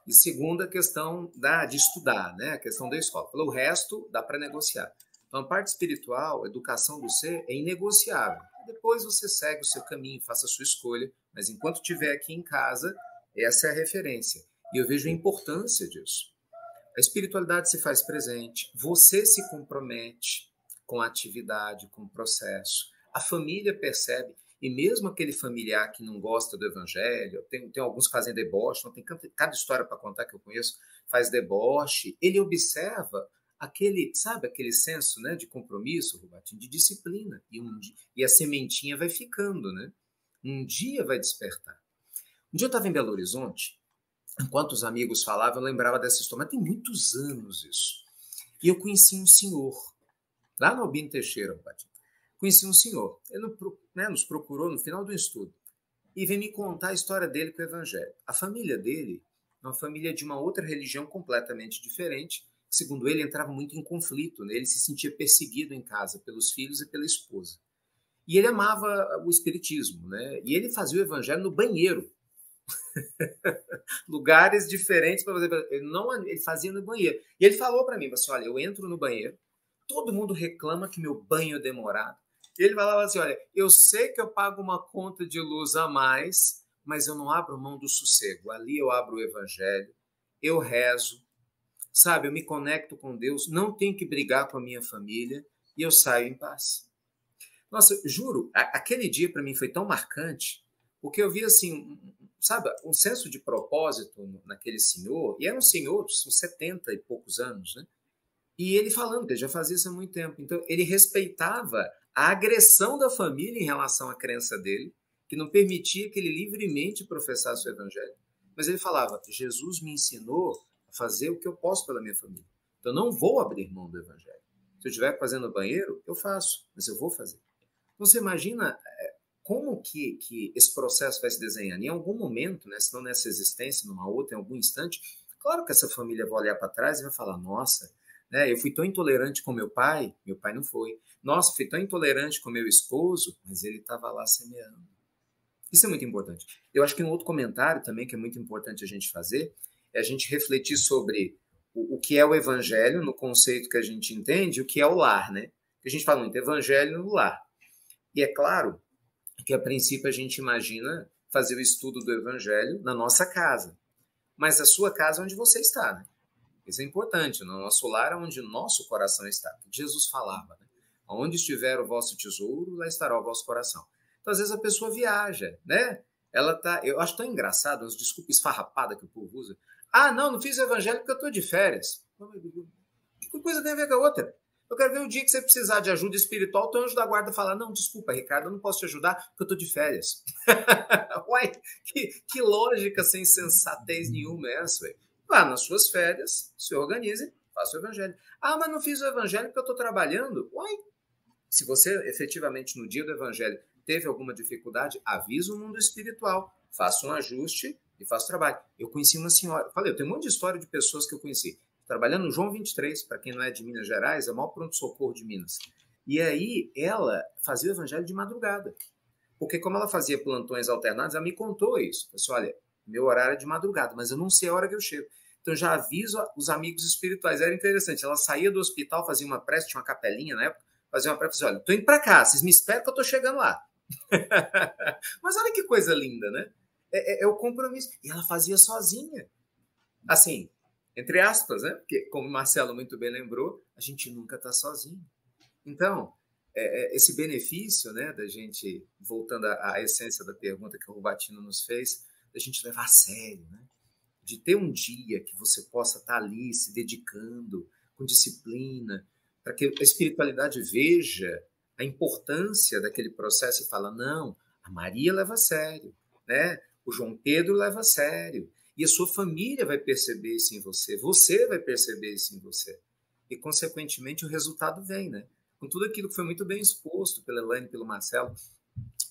E segunda, a questão de estudar, né? A questão da escola. O resto dá para negociar. Então, a parte espiritual, a educação do ser, é inegociável. Depois você segue o seu caminho, faça a sua escolha, mas enquanto estiver aqui em casa, essa é a referência. E eu vejo a importância disso. A espiritualidade se faz presente, você se compromete com a atividade, com o processo. A família percebe. E mesmo aquele familiar que não gosta do evangelho, tem alguns que fazem deboche, não tem cada história para contar que eu conheço, faz deboche, ele observa aquele senso, né, de compromisso, Rubatinho, de disciplina. E a sementinha vai ficando, né? Um dia vai despertar. Um dia eu estava em Belo Horizonte, enquanto os amigos falavam, eu lembrava dessa história, mas tem muitos anos isso. E eu conheci um senhor, lá no Albino Teixeira, Rubatinho. Conheci um senhor, ele nos procurou no final do estudo e veio me contar a história dele com o evangelho. A família dele é uma família de uma outra religião completamente diferente, que, segundo ele, entrava muito em conflito, né? Ele se sentia perseguido em casa pelos filhos e pela esposa. E ele amava o espiritismo, né? E ele fazia o evangelho no banheiro. Lugares diferentes para fazer. Ele fazia no banheiro. E ele falou para mim, assim, olha, eu entro no banheiro, todo mundo reclama que meu banho é demorado. E ele falava assim, olha, eu sei que eu pago uma conta de luz a mais, mas eu não abro mão do sossego. Ali eu abro o evangelho, eu rezo, sabe, eu me conecto com Deus, não tenho que brigar com a minha família e eu saio em paz. Nossa, juro, aquele dia para mim foi tão marcante, porque eu vi assim, sabe, um senso de propósito naquele senhor, e era um senhor de 70 e poucos anos, né? E ele falando que ele já fazia isso há muito tempo. Então, ele respeitava a agressão da família em relação à crença dele, que não permitia que ele livremente professasse o evangelho. Mas ele falava, Jesus me ensinou a fazer o que eu posso pela minha família. Então, eu não vou abrir mão do evangelho. Se eu estiver fazendo no banheiro, eu faço, mas eu vou fazer. Então, você imagina como que esse processo vai se desenhando. Em algum momento, né, se não nessa existência, numa outra, em algum instante, claro que essa família vai olhar para trás e vai falar, nossa, né, eu fui tão intolerante com meu pai não foi. Nossa, fui tão intolerante com meu esposo, mas ele estava lá semeando. Isso é muito importante. Eu acho que um outro comentário também que é muito importante a gente fazer é a gente refletir sobre o que é o evangelho, no conceito que a gente entende, e o que é o lar, né? A gente fala muito evangelho no lar. E é claro que, a princípio, a gente imagina fazer o estudo do evangelho na nossa casa. Mas a sua casa é onde você está, né? Isso é importante. No nosso lar é onde o nosso coração está. Jesus falava, né? Onde estiver o vosso tesouro, lá estará o vosso coração. Então, às vezes, a pessoa viaja, né? Eu acho tão engraçado, as desculpas esfarrapadas que o povo usa. Não fiz o evangelho porque eu estou de férias. Que coisa tem a ver com a outra? Eu quero ver o dia que você precisar de ajuda espiritual, o teu anjo da guarda falar, não, desculpa, Ricardo, eu não posso te ajudar porque eu estou de férias. Uai, que lógica sem sensatez nenhuma é essa, velho? Vá nas suas férias, se organize, faça o evangelho. Mas não fiz o evangelho porque eu estou trabalhando. Uai, se você efetivamente no dia do evangelho teve alguma dificuldade, avisa o mundo espiritual, faça um ajuste e faça o trabalho. Eu conheci uma senhora, eu tenho um monte de história de pessoas que eu conheci, trabalhando no João 23, para quem não é de Minas Gerais, é o maior pronto-socorro de Minas. E aí ela fazia o evangelho de madrugada, porque como ela fazia plantões alternados, ela me contou isso. Eu disse, olha, meu horário é de madrugada, mas eu não sei a hora que eu chego. Então, já aviso os amigos espirituais. Era interessante. Ela saía do hospital, fazia uma prece, tinha uma capelinha na época, fazia uma prece, olha, estou indo para cá, vocês me esperam que eu estou chegando lá. Mas olha que coisa linda, né? É o compromisso. E ela fazia sozinha. Assim, entre aspas, né? Porque, como o Marcelo muito bem lembrou, a gente nunca está sozinho. Então, esse benefício, né, da gente, voltando à essência da pergunta que o Rubatino nos fez, da gente levar a sério, né? De ter um dia que você possa estar ali se dedicando com disciplina, para que a espiritualidade veja a importância daquele processo e fala, não, a Maria leva a sério, né? O João Pedro leva a sério, e a sua família vai perceber isso em você vai perceber isso em você. E, consequentemente, o resultado vem, né? Com tudo aquilo que foi muito bem exposto pela Elaine e pelo Marcelo,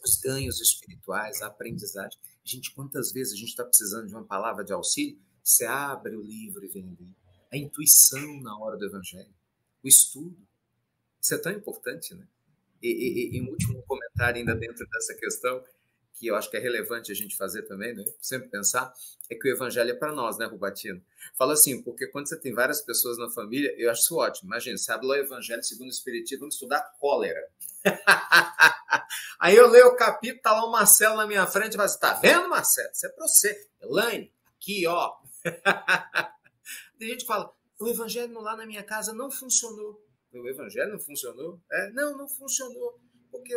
os ganhos espirituais, a aprendizagem. Gente, quantas vezes a gente está precisando de uma palavra de auxílio? Você abre o livro e vem ali. A intuição na hora do evangelho, o estudo. Isso é tão importante, né? E um último comentário ainda dentro dessa questão, que eu acho que é relevante a gente fazer também, né? Sempre pensar, é que o evangelho é para nós, né, Rubatino? Fala assim, porque quando você tem várias pessoas na família, eu acho isso ótimo. Imagina, você abre lá o evangelho segundo o Espiritismo, vamos estudar cólera. Aí eu leio o capítulo, tá lá o Marcelo na minha frente, e fala assim, tá vendo, Marcelo? Isso é para você. Elaine, aqui, ó. Tem gente que fala, o evangelho lá na minha casa não funcionou. O evangelho não funcionou? Não funcionou. Porque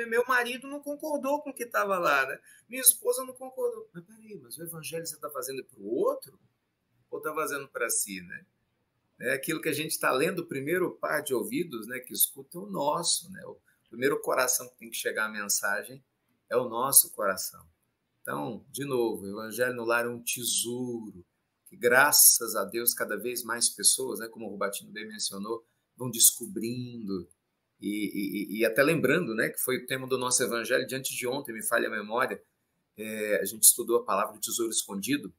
meu marido não concordou com o que estava lá, né? Minha esposa não concordou. Mas peraí, mas o evangelho você está fazendo para o outro? Ou está fazendo para si, né? É aquilo que a gente está lendo, o primeiro par de ouvidos, né, que escuta é o nosso, né? O primeiro coração que tem que chegar a mensagem é o nosso coração. Então, de novo, o evangelho no lar é um tesouro que, graças a Deus, cada vez mais pessoas, né, como o Rubatino bem mencionou, vão descobrindo e até lembrando, né, que foi o tema do nosso evangelho de antes de ontem, me falha a memória, a gente estudou a palavra do tesouro escondido,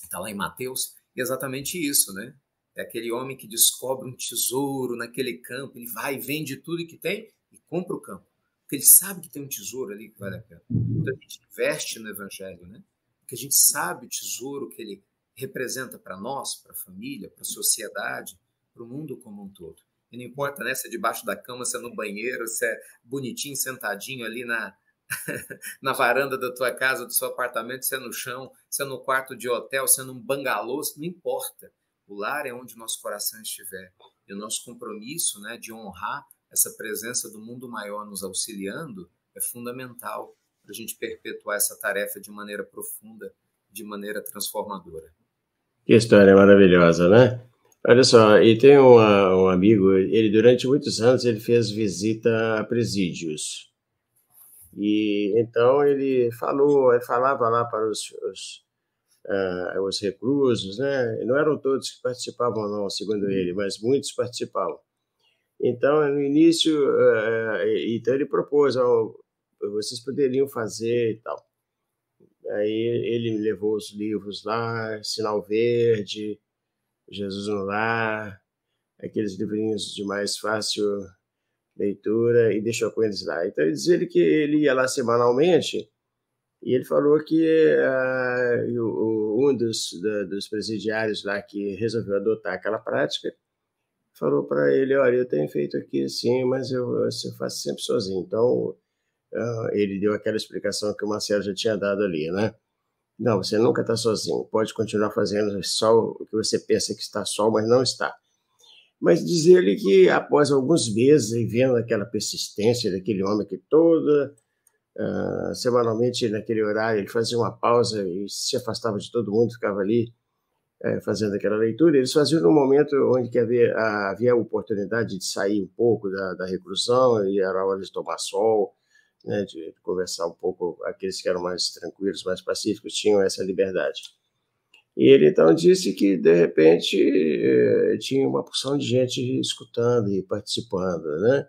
está lá em Mateus, e exatamente isso, né? É aquele homem que descobre um tesouro naquele campo, ele vai, vende tudo que tem e compra o campo, porque ele sabe que tem um tesouro ali que vale a pena. Então a gente investe no evangelho, né? Porque a gente sabe o tesouro que ele representa para nós, para a família, para a sociedade, para o mundo como um todo. E não importa, né, se é debaixo da cama, se é no banheiro, se é bonitinho, sentadinho ali na varanda da tua casa, do seu apartamento, se é no chão, se é no quarto de hotel, se é num bangalô, não importa. O lar é onde o nosso coração estiver. E o nosso compromisso, né, de honrar essa presença do mundo maior nos auxiliando é fundamental para a gente perpetuar essa tarefa de maneira profunda, de maneira transformadora. Que história maravilhosa, né? Olha só, e tem um amigo, ele durante muitos anos ele fez visita a presídios. E então ele falava lá para os reclusos, né? Não eram todos que participavam, não, segundo ele, mas muitos participavam. Então, no início, então ele propôs, vocês poderiam fazer e tal. Aí ele levou os livros lá, Sinal Verde, Jesus no Lar, aqueles livrinhos de mais fácil leitura, e deixou com eles lá. Então, diz ele que ele ia lá semanalmente, e ele falou que um dos presidiários lá que resolveu adotar aquela prática falou para ele, olha, eu tenho feito aqui sim, mas eu faço sempre sozinho. Então, ele deu aquela explicação que o Marcelo já tinha dado ali, né? Não, você nunca está sozinho, pode continuar fazendo só o que você pensa que está só, mas não está. Mas diz ele que após alguns meses, e vendo aquela persistência daquele homem que semanalmente naquele horário ele fazia uma pausa e se afastava de todo mundo, ficava ali fazendo aquela leitura, eles faziam num momento onde que havia a oportunidade de sair um pouco da reclusão, e era hora de tomar sol, né, de conversar um pouco, aqueles que eram mais tranquilos, mais pacíficos, tinham essa liberdade. E ele então disse que, de repente, tinha uma porção de gente escutando e participando, né?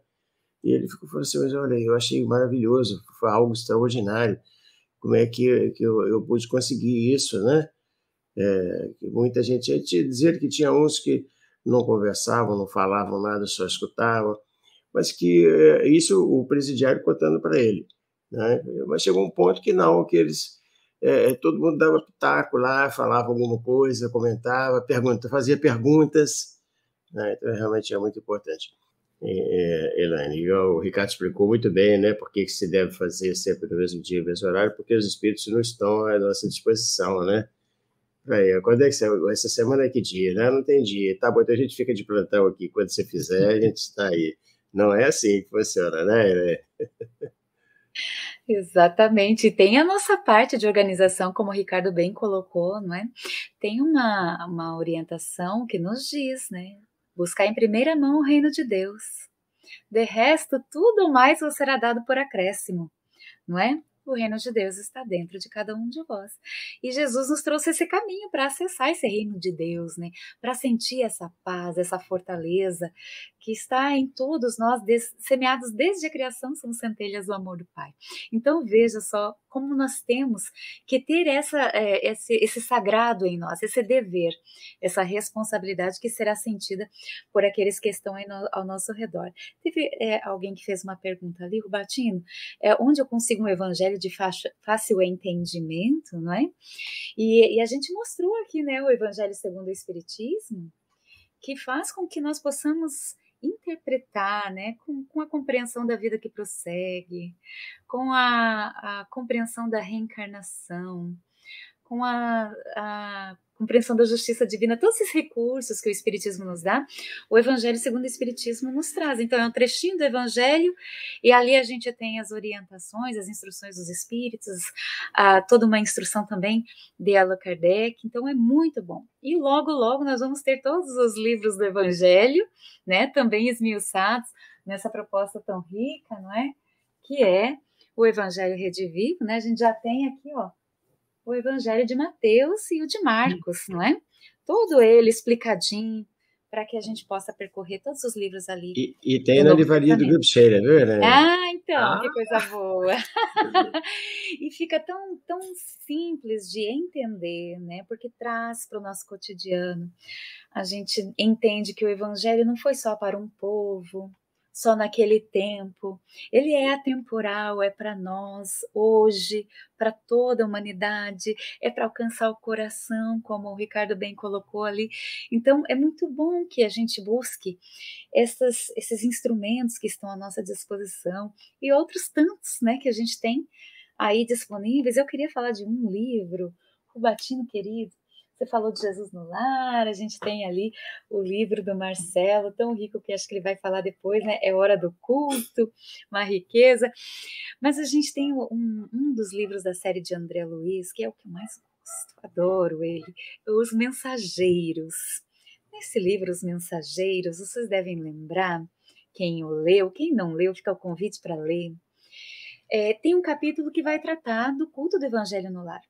E ele falou assim, mas olha, eu achei maravilhoso, foi algo extraordinário, como é que eu pude conseguir isso, né? Muita gente dizia que tinha uns que não conversavam, não falavam nada, só escutavam, mas que isso o presidiário contando para ele, né? Mas chegou um ponto que não, que eles todo mundo dava pitaco lá, falava alguma coisa, comentava, fazia perguntas, né? Então realmente é muito importante. Elaine, o Ricardo explicou muito bem, né, por que se deve fazer sempre no mesmo dia, no mesmo horário, porque os espíritos não estão à nossa disposição, né? Aí, quando é que essa semana é que dia, né? Não tem dia. Tá bom, então a gente fica de plantão aqui. Quando você fizer, a gente está aí. Não é assim que funciona, né? Exatamente. E tem a nossa parte de organização, como o Ricardo bem colocou, não é? Tem uma orientação que nos diz, né? Buscar em primeira mão o reino de Deus. De resto, tudo mais vos será dado por acréscimo, não é? O reino de Deus está dentro de cada um de vós. E Jesus nos trouxe esse caminho para acessar esse reino de Deus, né? Para sentir essa paz, essa fortaleza que está em todos nós, semeados desde a criação, são centelhas do amor do Pai. Então veja só como nós temos que ter esse sagrado em nós, esse dever, essa responsabilidade que será sentida por aqueles que estão ao nosso redor. Teve alguém que fez uma pergunta ali, Rubatino, onde eu consigo um evangelho de fácil entendimento, não é? E a gente mostrou aqui, né, o Evangelho segundo o Espiritismo, que faz com que nós possamos interpretar, né, com a compreensão da vida que prossegue, com a compreensão da reencarnação, com a compreensão da justiça divina, todos esses recursos que o Espiritismo nos dá, o Evangelho segundo o Espiritismo nos traz. Então é um trechinho do Evangelho e ali a gente tem as orientações, as instruções dos Espíritos, toda uma instrução também de Allan Kardec, então é muito bom. E logo, logo nós vamos ter todos os livros do Evangelho, né, também esmiuçados nessa proposta tão rica, não é? Que é o Evangelho Redivivo, né? A gente já tem aqui, ó, o Evangelho de Mateus e o de Marcos, não é? Todo ele explicadinho, para que a gente possa percorrer todos os livros ali. E tem na livraria do Grupo Sheila, viu, né? Então, que coisa boa. E fica tão, tão simples de entender, né? Porque traz para o nosso cotidiano. A gente entende que o Evangelho não foi só para um povo, só naquele tempo. Ele é atemporal, é para nós, hoje, para toda a humanidade, é para alcançar o coração, como o Ricardo bem colocou ali. Então, é muito bom que a gente busque esses instrumentos que estão à nossa disposição e outros tantos, né, que a gente tem aí disponíveis. Eu queria falar de um livro, Rubatino querido, você falou de Jesus no Lar, a gente tem ali o livro do Marcelo, tão rico que acho que ele vai falar depois, né? É Hora do Culto, uma riqueza. Mas a gente tem um dos livros da série de André Luiz, que é o que eu mais gosto, adoro ele, Os Mensageiros. Nesse livro, Os Mensageiros, vocês devem lembrar, quem o leu, quem não leu, fica o convite para ler. Tem um capítulo que vai tratar do culto do Evangelho no Lar.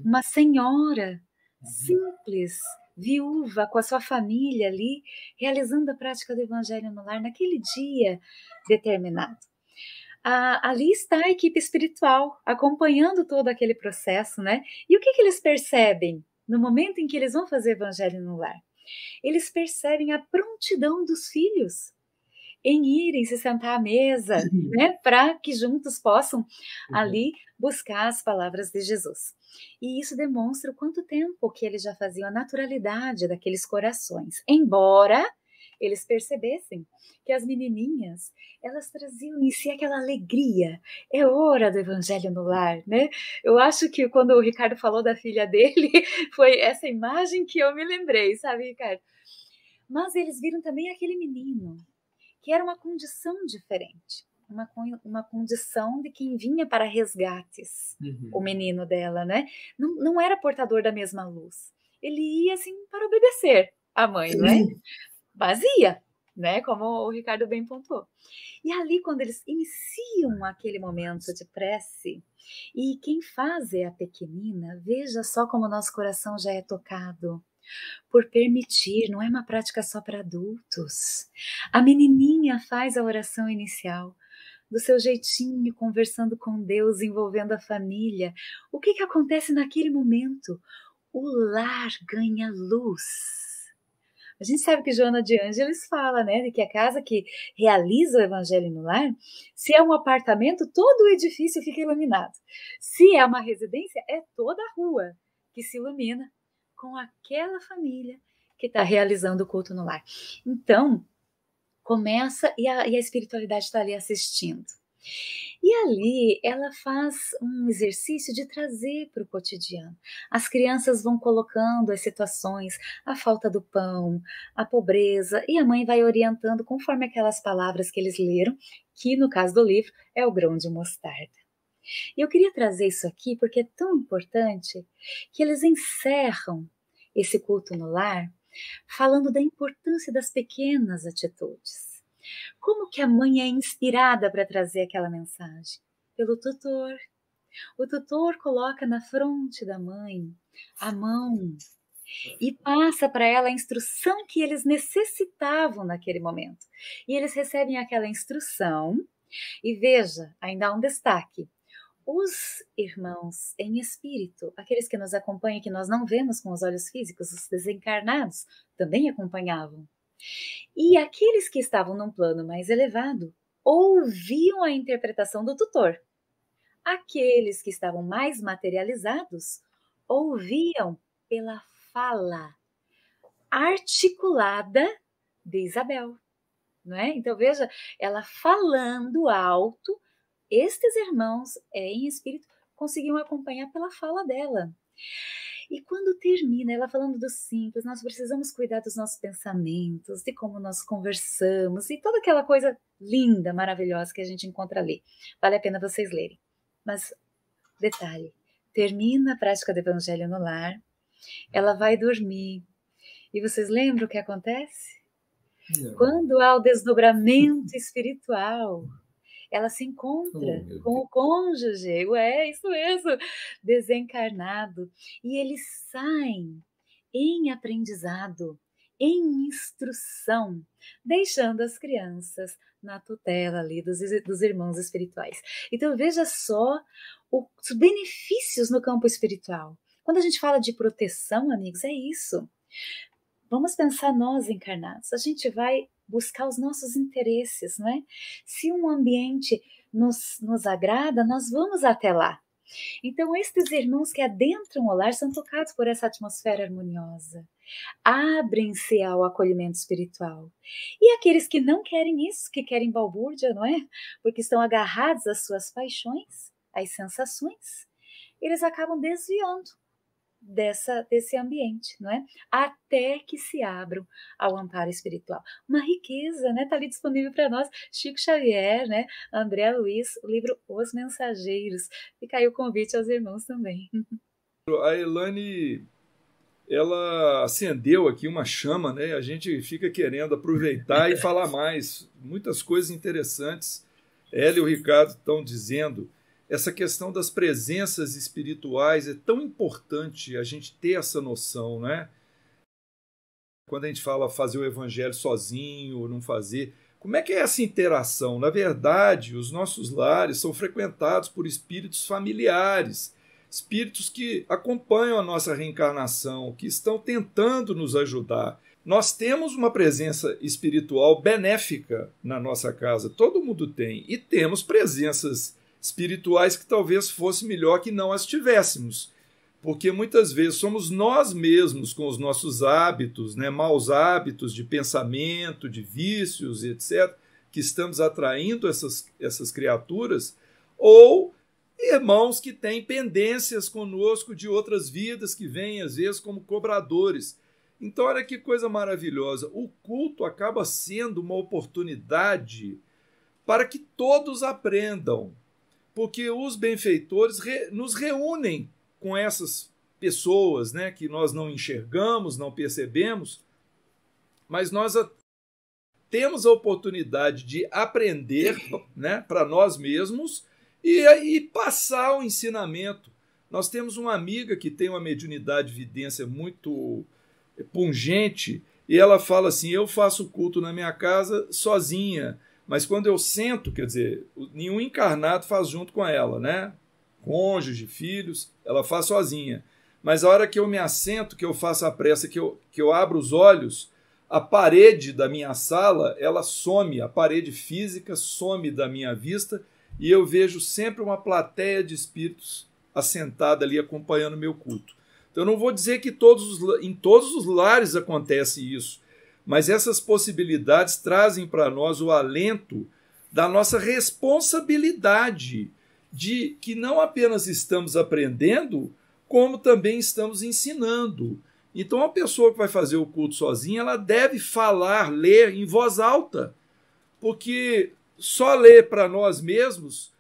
Uma senhora simples, viúva, com a sua família ali, realizando a prática do Evangelho no Lar naquele dia determinado. Ali está a equipe espiritual, acompanhando todo aquele processo, né? E o que eles percebem no momento em que eles vão fazer Evangelho no Lar? Eles percebem a prontidão dos filhos em irem se sentar à mesa, né, para que juntos possam ali buscar as palavras de Jesus. E isso demonstra o quanto tempo que eles já faziam, a naturalidade daqueles corações. Embora eles percebessem que as menininhas, elas traziam em si aquela alegria. É hora do Evangelho no Lar, né? Eu acho que quando o Ricardo falou da filha dele, foi essa imagem que eu me lembrei, sabe, Ricardo? Mas eles viram também aquele menino, que era uma condição diferente, uma condição de quem vinha para resgates, o menino dela, né? Não era portador da mesma luz. Ele ia, assim, para obedecer a mãe, né? Vazia, né? Como o Ricardo bem pontuou. E ali, quando eles iniciam aquele momento de prece, e quem faz é a pequenina, veja só como o nosso coração já é tocado. Por permitir, não é uma prática só para adultos. A menininha faz a oração inicial, do seu jeitinho, conversando com Deus, envolvendo a família. O que acontece naquele momento? O lar ganha luz. A gente sabe que Joana de Ângeles fala, né, de que a casa que realiza o Evangelho no Lar, se é um apartamento, todo o edifício fica iluminado. Se é uma residência, é toda a rua que se ilumina com aquela família que está realizando o culto no lar. Então, começa e a espiritualidade está ali assistindo. E ali ela faz um exercício de trazer para o cotidiano. As crianças vão colocando as situações, a falta do pão, a pobreza, e a mãe vai orientando conforme aquelas palavras que eles leram, que no caso do livro é o grão de mostarda. E eu queria trazer isso aqui porque é tão importante que eles encerram esse culto no lar falando da importância das pequenas atitudes. Como que a mãe é inspirada para trazer aquela mensagem? Pelo tutor. O tutor coloca na fronte da mãe a mão e passa para ela a instrução que eles necessitavam naquele momento. E eles recebem aquela instrução e veja, ainda há um destaque. Os irmãos em espírito, aqueles que nos acompanham, que nós não vemos com os olhos físicos, os desencarnados, também acompanhavam. E aqueles que estavam num plano mais elevado ouviam a interpretação do tutor. Aqueles que estavam mais materializados ouviam pela fala articulada de Isabel, não é? Então veja, ela falando alto, estes irmãos em espírito conseguiam acompanhar pela fala dela. E quando termina ela falando do simples, nós precisamos cuidar dos nossos pensamentos, de como nós conversamos e toda aquela coisa linda, maravilhosa que a gente encontra ali. Vale a pena vocês lerem. Mas, detalhe, termina a prática do Evangelho no lar, ela vai dormir. E vocês lembram o que acontece? Não. Quando há o desdobramento espiritual, ela se encontra com o cônjuge, isso mesmo, desencarnado. E eles saem em aprendizado, em instrução, deixando as crianças na tutela ali dos irmãos espirituais. Então veja só os benefícios no campo espiritual. Quando a gente fala de proteção, amigos, é isso. Vamos pensar nós encarnados, a gente vai buscar os nossos interesses, não é? Se um ambiente nos agrada, nós vamos até lá. Então, estes irmãos que adentram o lar são tocados por essa atmosfera harmoniosa. Abrem-se ao acolhimento espiritual. E aqueles que não querem isso, que querem balbúrdia, não é? Porque estão agarrados às suas paixões, às sensações, eles acabam desviando desse ambiente, não é? Até que se abram ao amparo espiritual. Uma riqueza, né? Está ali disponível para nós. Chico Xavier, né? André Luiz, o livro Os Mensageiros. Fica aí o convite aos irmãos também. A Elane, ela acendeu aqui uma chama, né? A gente fica querendo aproveitar e falar mais. Muitas coisas interessantes. Ela e o Ricardo estão dizendo. Essa questão das presenças espirituais é tão importante a gente ter essa noção, né? Quando a gente fala fazer o evangelho sozinho ou não fazer, como é que é essa interação? Na verdade, os nossos lares são frequentados por espíritos familiares, espíritos que acompanham a nossa reencarnação, que estão tentando nos ajudar. Nós temos uma presença espiritual benéfica na nossa casa, todo mundo tem, e temos presenças espirituais que talvez fosse melhor que não as tivéssemos, porque muitas vezes somos nós mesmos com os nossos hábitos, né, maus hábitos de pensamento, de vícios, etc., que estamos atraindo essas criaturas, ou irmãos que têm pendências conosco de outras vidas que vêm, às vezes, como cobradores. Então, olha que coisa maravilhosa. O culto acaba sendo uma oportunidade para que todos aprendam, porque os benfeitores nos reúnem com essas pessoas, né, que nós não enxergamos, não percebemos, mas nós temos a oportunidade de aprender, né, para nós mesmos e passar o ensinamento. Nós temos uma amiga que tem uma mediunidade de vidência muito pungente e ela fala assim, eu faço culto na minha casa sozinha, mas quando eu sento, quer dizer, nenhum encarnado faz junto com ela, né? Cônjuge, filhos, ela faz sozinha. Mas a hora que eu me assento, que eu faço a prece, que eu abro os olhos, a parede da minha sala, ela some, a parede física some da minha vista e eu vejo sempre uma plateia de espíritos assentada ali acompanhando o meu culto. Então eu não vou dizer que em todos os lares acontece isso, mas essas possibilidades trazem para nós o alento da nossa responsabilidade de que não apenas estamos aprendendo, como também estamos ensinando. Então, a pessoa que vai fazer o culto sozinha, ela deve falar, ler em voz alta, porque só ler para nós mesmos,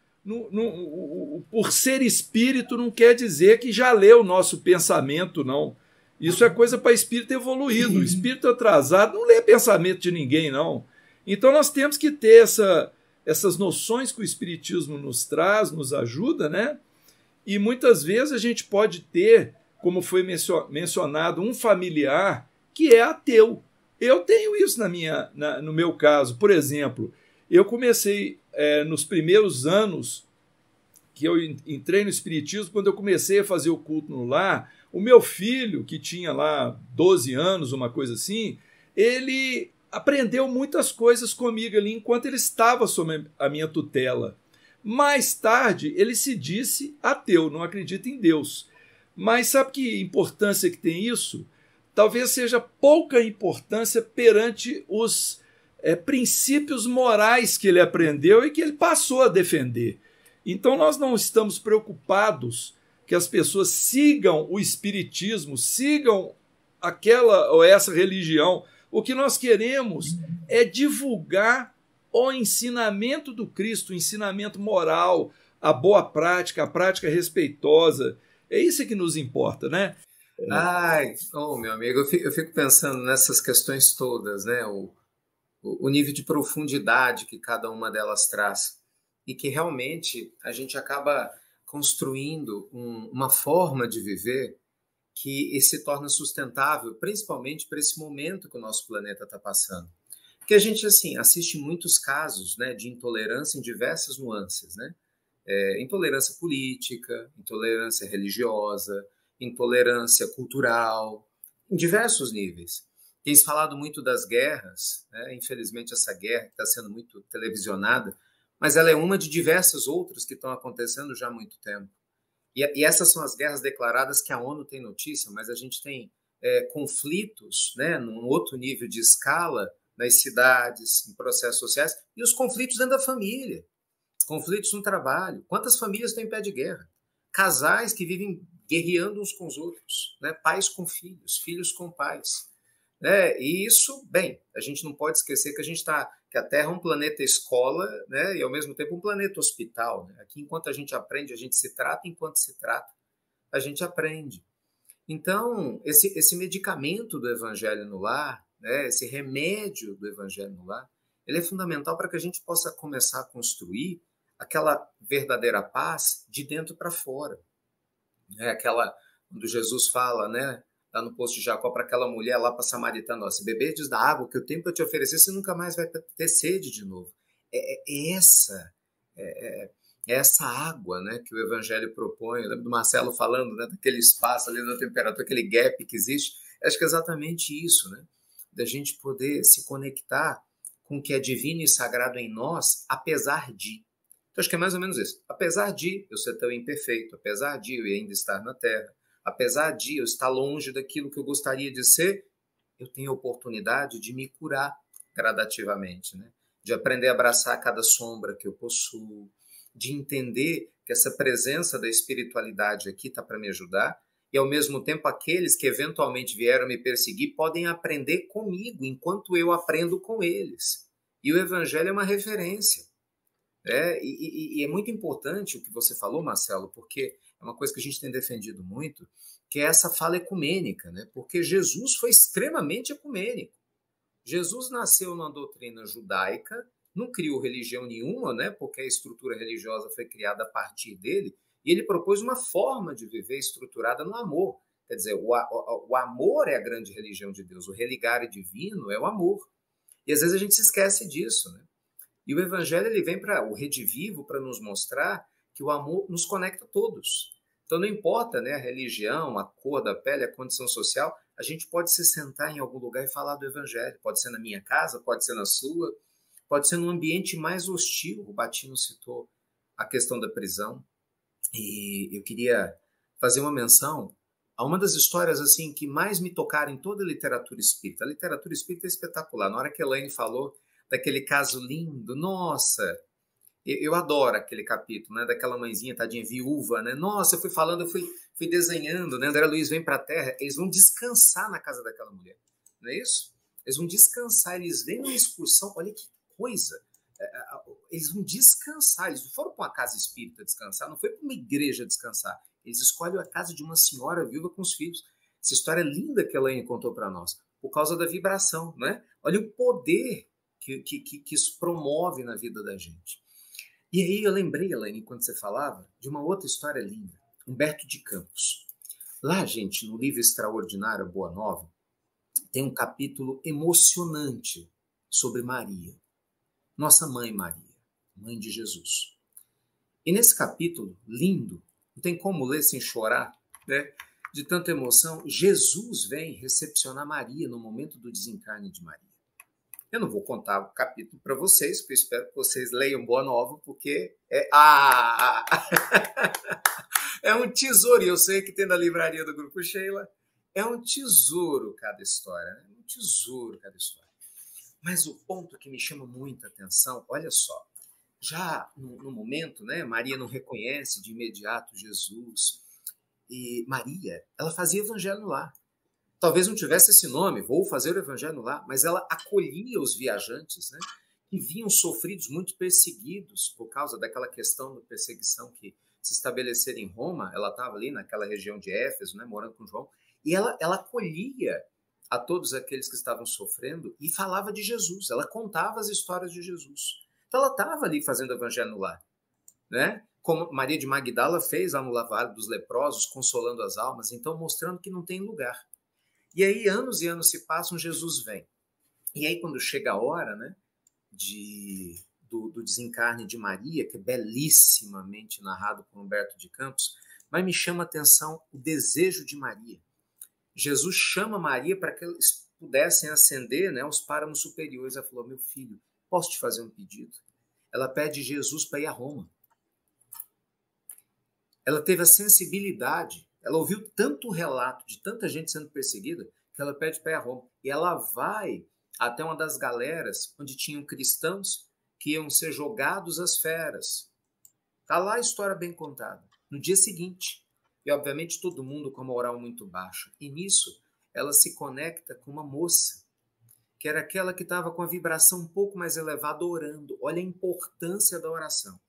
por ser espírito, não quer dizer que já leu o nosso pensamento, não. Isso é coisa para espírito evoluído. O espírito atrasado não lê pensamento de ninguém, não. Então, nós temos que ter essas noções que o espiritismo nos traz, nos ajuda, né? E muitas vezes a gente pode ter, como foi mencionado, um familiar que é ateu. Eu tenho isso no meu caso. Por exemplo, eu comecei, nos primeiros anos que eu entrei no espiritismo, quando eu comecei a fazer o culto no lar, o meu filho, que tinha lá 12 anos, uma coisa assim, ele aprendeu muitas coisas comigo ali enquanto ele estava sob a minha tutela. Mais tarde, ele se disse ateu, não acredita em Deus. Mas sabe que importância que tem isso? Talvez seja pouca importância perante os princípios morais que ele aprendeu e que ele passou a defender. Então, nós não estamos preocupados que as pessoas sigam o espiritismo, sigam aquela ou essa religião. O que nós queremos é divulgar o ensinamento do Cristo, o ensinamento moral, a boa prática, a prática respeitosa. É isso que nos importa, né? Ai, meu amigo, eu fico pensando nessas questões todas, né? O nível de profundidade que cada uma delas traz. E que realmente a gente acaba construindo uma forma de viver que se torna sustentável, principalmente para esse momento que o nosso planeta está passando. Porque a gente assim assiste muitos casos, né, de intolerância em diversas nuances, né? Intolerância política, intolerância religiosa, intolerância cultural, em diversos níveis. Tem se falado muito das guerras, né? Infelizmente essa guerra que está sendo muito televisionada, mas ela é uma de diversas outras que estão acontecendo já há muito tempo. E essas são as guerras declaradas que a ONU tem notícia, mas a gente tem conflitos, né, num outro nível de escala, nas cidades, em processos sociais, e os conflitos dentro da família, conflitos no trabalho. Quantas famílias estão em pé de guerra? Casais que vivem guerreando uns com os outros, né? Pais com filhos, filhos com pais. E isso, bem, a gente não pode esquecer que a Terra é um planeta escola, né? E ao mesmo tempo um planeta hospital, né? Aqui, enquanto a gente aprende, a gente se trata, enquanto se trata, a gente aprende. Então, esse medicamento do Evangelho no lar, né? Esse remédio do Evangelho no lar, ele é fundamental para que a gente possa começar a construir aquela verdadeira paz de dentro para fora. Quando Jesus fala, né? Lá no poço de Jacó, para aquela mulher lá, para a samaritana, se beberdes da água que eu tenho para te oferecer, você nunca mais vai ter sede de novo. É essa água, né, que o Evangelho propõe. Eu lembro do Marcelo falando, né, daquele espaço ali da temperatura, aquele gap que existe. Acho que é exatamente isso, né, da gente poder se conectar com o que é divino e sagrado em nós, apesar de. Então, acho que é mais ou menos isso. Apesar de eu ser tão imperfeito, apesar de eu ainda estar na Terra, apesar de eu estar longe daquilo que eu gostaria de ser, eu tenho a oportunidade de me curar gradativamente, né? De aprender a abraçar cada sombra que eu possuo, de entender que essa presença da espiritualidade aqui está para me ajudar, e ao mesmo tempo aqueles que eventualmente vieram me perseguir podem aprender comigo enquanto eu aprendo com eles. E o Evangelho é uma referência. E é muito importante o que você falou, Marcelo, porque é uma coisa que a gente tem defendido muito, que é essa fala ecumênica, né? Porque Jesus foi extremamente ecumênico. Jesus nasceu numa doutrina judaica, não criou religião nenhuma, né? Porque a estrutura religiosa foi criada a partir dele, e ele propôs uma forma de viver estruturada no amor. Quer dizer, o amor é a grande religião de Deus, o religare divino é o amor. E às vezes a gente se esquece disso, né? E o Evangelho ele vem para o redivivo para nos mostrar que o amor nos conecta a todos. Então não importa, né, a religião, a cor da pele, a condição social, a gente pode se sentar em algum lugar e falar do Evangelho. Pode ser na minha casa, pode ser na sua, pode ser num ambiente mais hostil. O Batino citou a questão da prisão. E eu queria fazer uma menção uma das histórias assim que mais me tocaram em toda a literatura espírita. A literatura espírita é espetacular. Na hora que a Elaine falou daquele caso lindo, nossa, eu adoro aquele capítulo, né? Daquela mãezinha, tadinha, viúva, né? Nossa, eu fui falando, eu fui desenhando, né? André Luiz vem para a Terra, eles vão descansar na casa daquela mulher, não é isso? Eles vão descansar, eles vêm numa excursão, olha que coisa, eles vão descansar, eles não foram para uma casa espírita descansar, não foi para uma igreja descansar, eles escolhem a casa de uma senhora viúva com os filhos. Essa história linda que a Elaine contou para nós, por causa da vibração, né? Olha o poder que isso promove na vida da gente. E aí eu lembrei, Elaine, enquanto você falava, de uma outra história linda. Humberto de Campos. Lá, gente, no livro extraordinário Boa Nova, tem um capítulo emocionante sobre Maria. Nossa mãe Maria, mãe de Jesus. E nesse capítulo, lindo, não tem como ler sem chorar, né? De tanta emoção, Jesus vem recepcionar Maria no momento do desencarne de Maria. Eu não vou contar o capítulo para vocês, porque eu espero que vocês leiam Boa Nova, porque é um tesouro, e eu sei que tem na livraria do Grupo Sheila, é um tesouro cada história, né? Um tesouro cada história. Mas o ponto que me chama muita atenção, olha só, já no momento, né, Maria não reconhece de imediato Jesus, e Maria, ela fazia evangelho lá. Talvez não tivesse esse nome, vou fazer o evangelho lá, mas ela acolhia os viajantes, né, que vinham sofridos, muito perseguidos por causa daquela questão da perseguição que se estabelecer em Roma. Ela estava ali naquela região de Éfeso, né, morando com João, e ela acolhia a todos aqueles que estavam sofrendo e falava de Jesus, ela contava as histórias de Jesus. Então ela estava ali fazendo o evangelho no lar, né? Como Maria de Magdala fez lá no Lavar dos Leprosos, consolando as almas, então mostrando que não tem lugar. E aí anos e anos se passam, Jesus vem. E aí quando chega a hora, né, do desencarne de Maria, que é belíssimamente narrado por Humberto de Campos, mas me chama a atenção o desejo de Maria. Jesus chama Maria para que eles pudessem ascender, né, aos páramos superiores. Ela falou, meu filho, posso te fazer um pedido? Ela pede Jesus para ir a Roma. Ela teve a sensibilidade, ela ouviu tanto relato de tanta gente sendo perseguida, que ela pede para ir a Roma. E ela vai até uma das galeras onde tinham cristãos que iam ser jogados às feras. Está lá a história bem contada. No dia seguinte, e obviamente todo mundo com a moral muito baixa. E nisso, ela se conecta com uma moça, que era aquela que estava com a vibração um pouco mais elevada orando. Olha a importância da oração.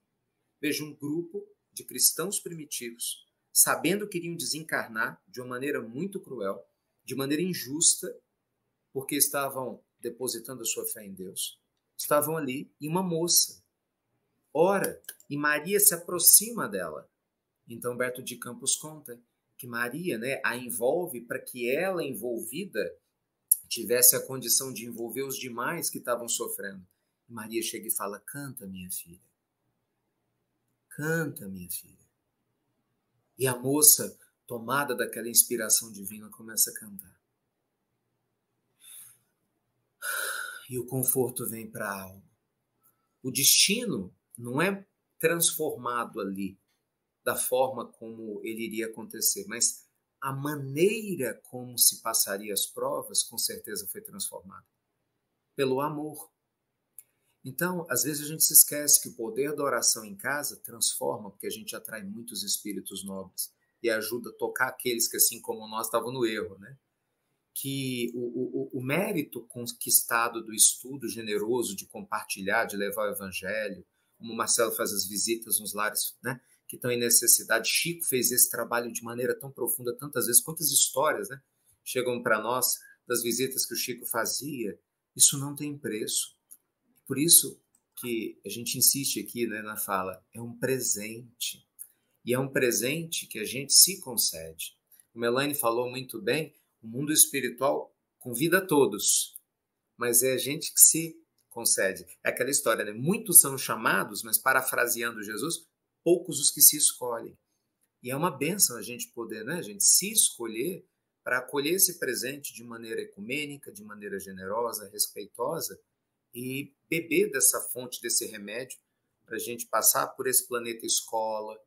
Veja um grupo de cristãos primitivos, sabendo que iriam desencarnar de uma maneira muito cruel, de maneira injusta, porque estavam depositando a sua fé em Deus. Estavam ali, e uma moça ora, e Maria se aproxima dela. Então, Humberto de Campos conta que Maria, né, a envolve para que ela, envolvida, tivesse a condição de envolver os demais que estavam sofrendo. E Maria chega e fala, canta, minha filha. Canta, minha filha. E a moça, tomada daquela inspiração divina, começa a cantar. E o conforto vem para a alma. O destino não é transformado ali da forma como ele iria acontecer, mas a maneira como se passaria as provas, com certeza foi transformada. Pelo amor. Então, às vezes a gente se esquece que o poder da oração em casa transforma, porque a gente atrai muitos espíritos nobres e ajuda a tocar aqueles que, assim como nós, estavam no erro, né? Que o mérito conquistado do estudo generoso de compartilhar, de levar o evangelho, como o Marcelo faz as visitas nos lares, né, que estão em necessidade. Chico fez esse trabalho de maneira tão profunda, tantas vezes, quantas histórias, né, chegam para nós das visitas que o Chico fazia. Isso não tem preço. Por isso que a gente insiste aqui, né, na fala, é um presente. E é um presente que a gente se concede. Como a Elaine falou muito bem, o mundo espiritual convida a todos, mas é a gente que se concede. É aquela história, né? Muitos são chamados, mas parafraseando Jesus, poucos os que se escolhem. E é uma bênção a gente poder, né, a gente se escolher para acolher esse presente de maneira ecumênica, de maneira generosa, respeitosa, e beber dessa fonte, desse remédio, para a gente passar por esse planeta escola,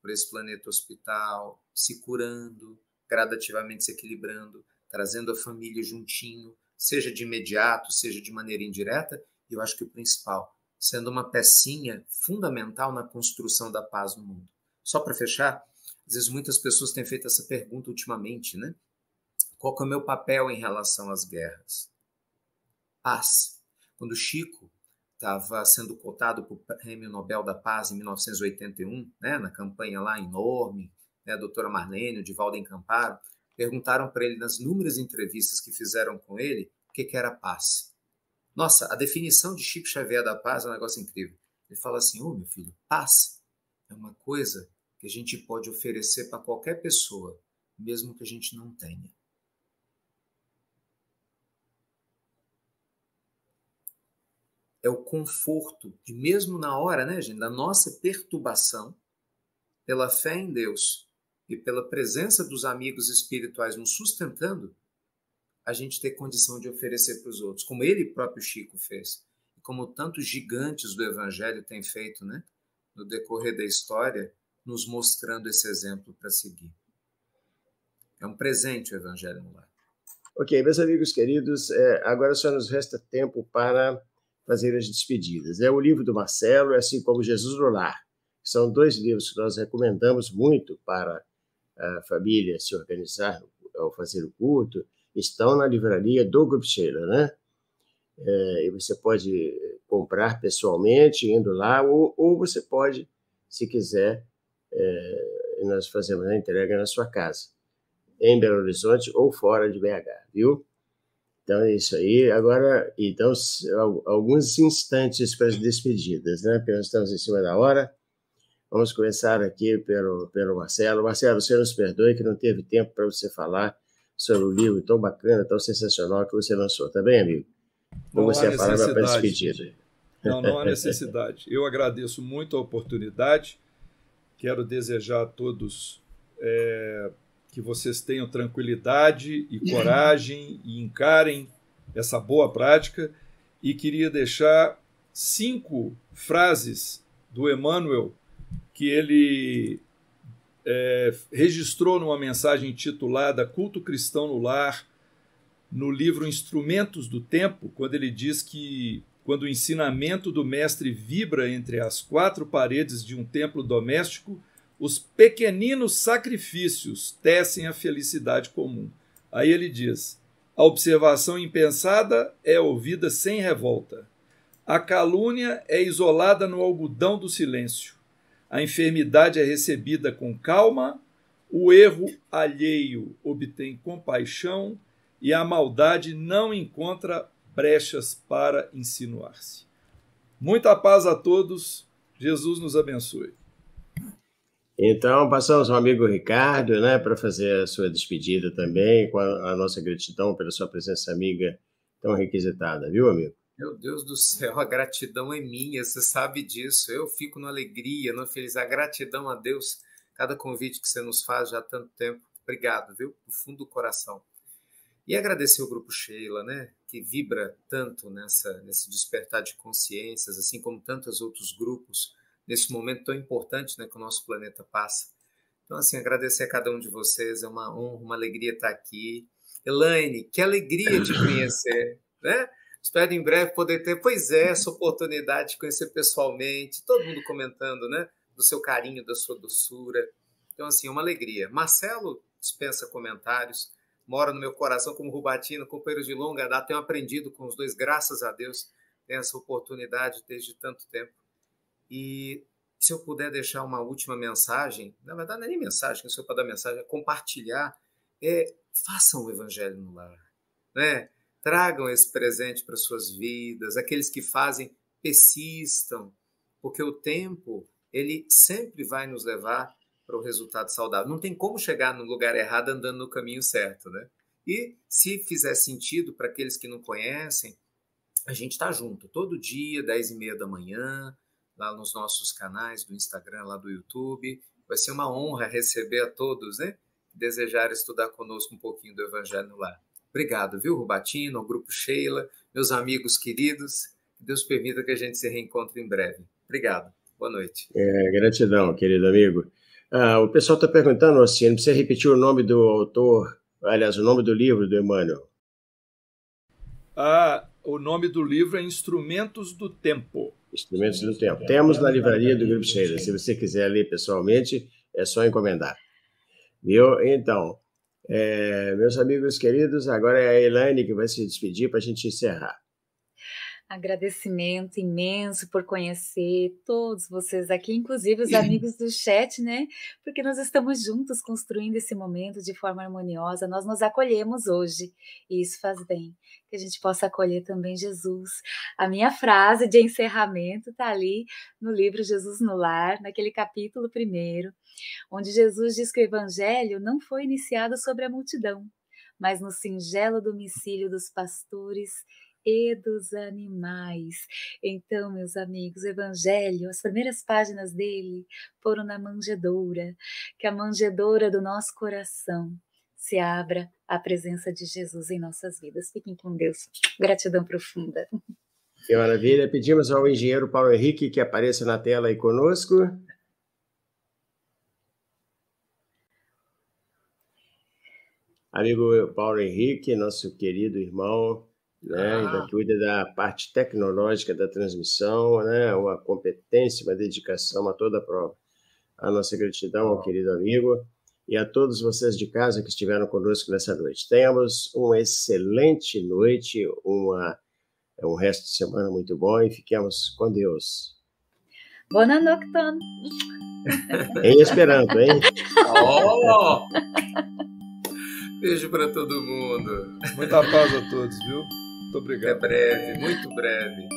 por esse planeta hospital, se curando, gradativamente se equilibrando, trazendo a família juntinho, seja de imediato, seja de maneira indireta, e eu acho que o principal, sendo uma pecinha fundamental na construção da paz no mundo. Só para fechar, às vezes muitas pessoas têm feito essa pergunta ultimamente, né? Qual que é o meu papel em relação às guerras? Paz. Quando Chico estava sendo cotado para o Prêmio Nobel da Paz em 1981, né, na campanha lá enorme, né, a doutora Marlene, o Divaldo Encamparo, perguntaram para ele nas inúmeras entrevistas que fizeram com ele o que era paz. Nossa, a definição de Chico Xavier da paz é um negócio incrível. Ele fala assim, meu filho, paz é uma coisa que a gente pode oferecer para qualquer pessoa, mesmo que a gente não tenha. É o conforto de, mesmo na hora, né, gente, da nossa perturbação, pela fé em Deus e pela presença dos amigos espirituais nos sustentando, a gente ter condição de oferecer para os outros, como ele próprio Chico fez, e como tantos gigantes do Evangelho têm feito, né, no decorrer da história, nos mostrando esse exemplo para seguir. É um presente o Evangelho no lar. Ok, meus amigos queridos, agora só nos resta tempo para fazer as despedidas. O livro do Marcelo, assim como Jesus no Lar. São 2 livros que nós recomendamos muito para a família se organizar ao fazer o culto. Estão na livraria do Grupo Sheila, né? E você pode comprar pessoalmente, indo lá, ou você pode, se quiser, nós fazemos a entrega na sua casa, em Belo Horizonte ou fora de BH, viu? Então é isso aí. Agora, então, alguns instantes para as despedidas, né? Porque nós estamos em cima da hora. Vamos começar aqui pelo Marcelo. Marcelo, você nos perdoe que não teve tempo para você falar sobre o livro tão bacana, tão sensacional que você lançou. Tá bem, amigo? Não você há a palavra para necessidade. despedida. Não há necessidade. Eu agradeço muito a oportunidade. Quero desejar a todos que vocês tenham tranquilidade e coragem e encarem essa boa prática. E queria deixar 5 frases do Emmanuel que ele registrou numa mensagem intitulada Culto Cristão no Lar, no livro Instrumentos do Tempo, quando ele diz que quando o ensinamento do mestre vibra entre as 4 paredes de um templo doméstico, os pequeninos sacrifícios tecem a felicidade comum. Aí ele diz, a observação impensada é ouvida sem revolta. A calúnia é isolada no algodão do silêncio. A enfermidade é recebida com calma, o erro alheio obtém compaixão e a maldade não encontra brechas para insinuar-se. Muita paz a todos. Jesus nos abençoe. Então, passamos ao amigo Ricardo, né, para fazer a sua despedida também, com a nossa gratidão pela sua presença amiga tão requisitada, viu, amigo? Meu Deus do céu, a gratidão é minha, você sabe disso. Eu fico na alegria, na felicidade. A gratidão a Deus, cada convite que você nos faz já há tanto tempo. Obrigado, viu? Do fundo do coração. E agradecer o Grupo Sheila, né, que vibra tanto nesse despertar de consciências, assim como tantos outros grupos, nesse momento tão importante, né, que o nosso planeta passa. Então, assim, agradecer a cada um de vocês, é uma honra, uma alegria estar aqui. Elaine, que alegria te conhecer, né? Espero em breve poder ter, essa oportunidade de conhecer pessoalmente, todo mundo comentando, né, do seu carinho, da sua doçura. Então, assim, uma alegria. Marcelo dispensa comentários, mora no meu coração como Rubattino, companheiro de longa data, tenho aprendido com os dois, graças a Deus, tenho essa oportunidade desde tanto tempo. E se eu puder deixar uma última mensagem, na verdade não é nem mensagem, que eu sou para dar mensagem, é compartilhar, façam o Evangelho no lar, né? Tragam esse presente para suas vidas, aqueles que fazem, persistam, porque o tempo, ele sempre vai nos levar para o resultado saudável. Não tem como chegar no lugar errado andando no caminho certo, né? E se fizer sentido para aqueles que não conhecem, a gente está junto, todo dia, 10h30 da manhã, lá nos nossos canais do Instagram, lá do YouTube. Vai ser uma honra receber a todos, né, que desejarem estudar conosco um pouquinho do Evangelho no Lar. Obrigado, viu, Rubattino, ao Grupo Sheila, meus amigos queridos. Que Deus permita que a gente se reencontre em breve. Obrigado. Boa noite. Gratidão, querido amigo. O pessoal está perguntando, assim, você repetiu o nome do autor, aliás, o nome do livro do Emmanuel? O nome do livro é Instrumentos do Tempo. Instrumentos do Tempo. Temos na livraria do Grupo Sheila. Se você quiser ler pessoalmente, é só encomendar. Viu? Então, meus amigos queridos, agora é a Elaine que vai se despedir para a gente encerrar. Agradecimento imenso por conhecer todos vocês aqui, inclusive os amigos do chat, né? Porque nós estamos juntos construindo esse momento de forma harmoniosa. Nós nos acolhemos hoje e isso faz bem. Que a gente possa acolher também Jesus. A minha frase de encerramento está ali no livro Jesus no Lar, naquele capítulo 1, onde Jesus diz que o evangelho não foi iniciado sobre a multidão, mas no singelo domicílio dos pastores e dos animais. Então, meus amigos, o Evangelho, as primeiras páginas dele foram na manjedoura, que a manjedoura do nosso coração se abra à presença de Jesus em nossas vidas. Fiquem com Deus. Gratidão profunda. Que maravilha. Pedimos ao engenheiro Paulo Henrique que apareça na tela aí conosco. Amigo Paulo Henrique, nosso querido irmão, né, ainda cuida da parte tecnológica da transmissão, né, uma competência, uma dedicação a toda a prova. A nossa gratidão ao querido amigo e a todos vocês de casa que estiveram conosco nessa noite. Tenhamos uma excelente noite, um resto de semana muito bom e fiquemos com Deus. Boa noite. Em Esperanto, hein? Beijo para todo mundo. Muita paz a todos, viu? Muito obrigado. Até breve, muito breve.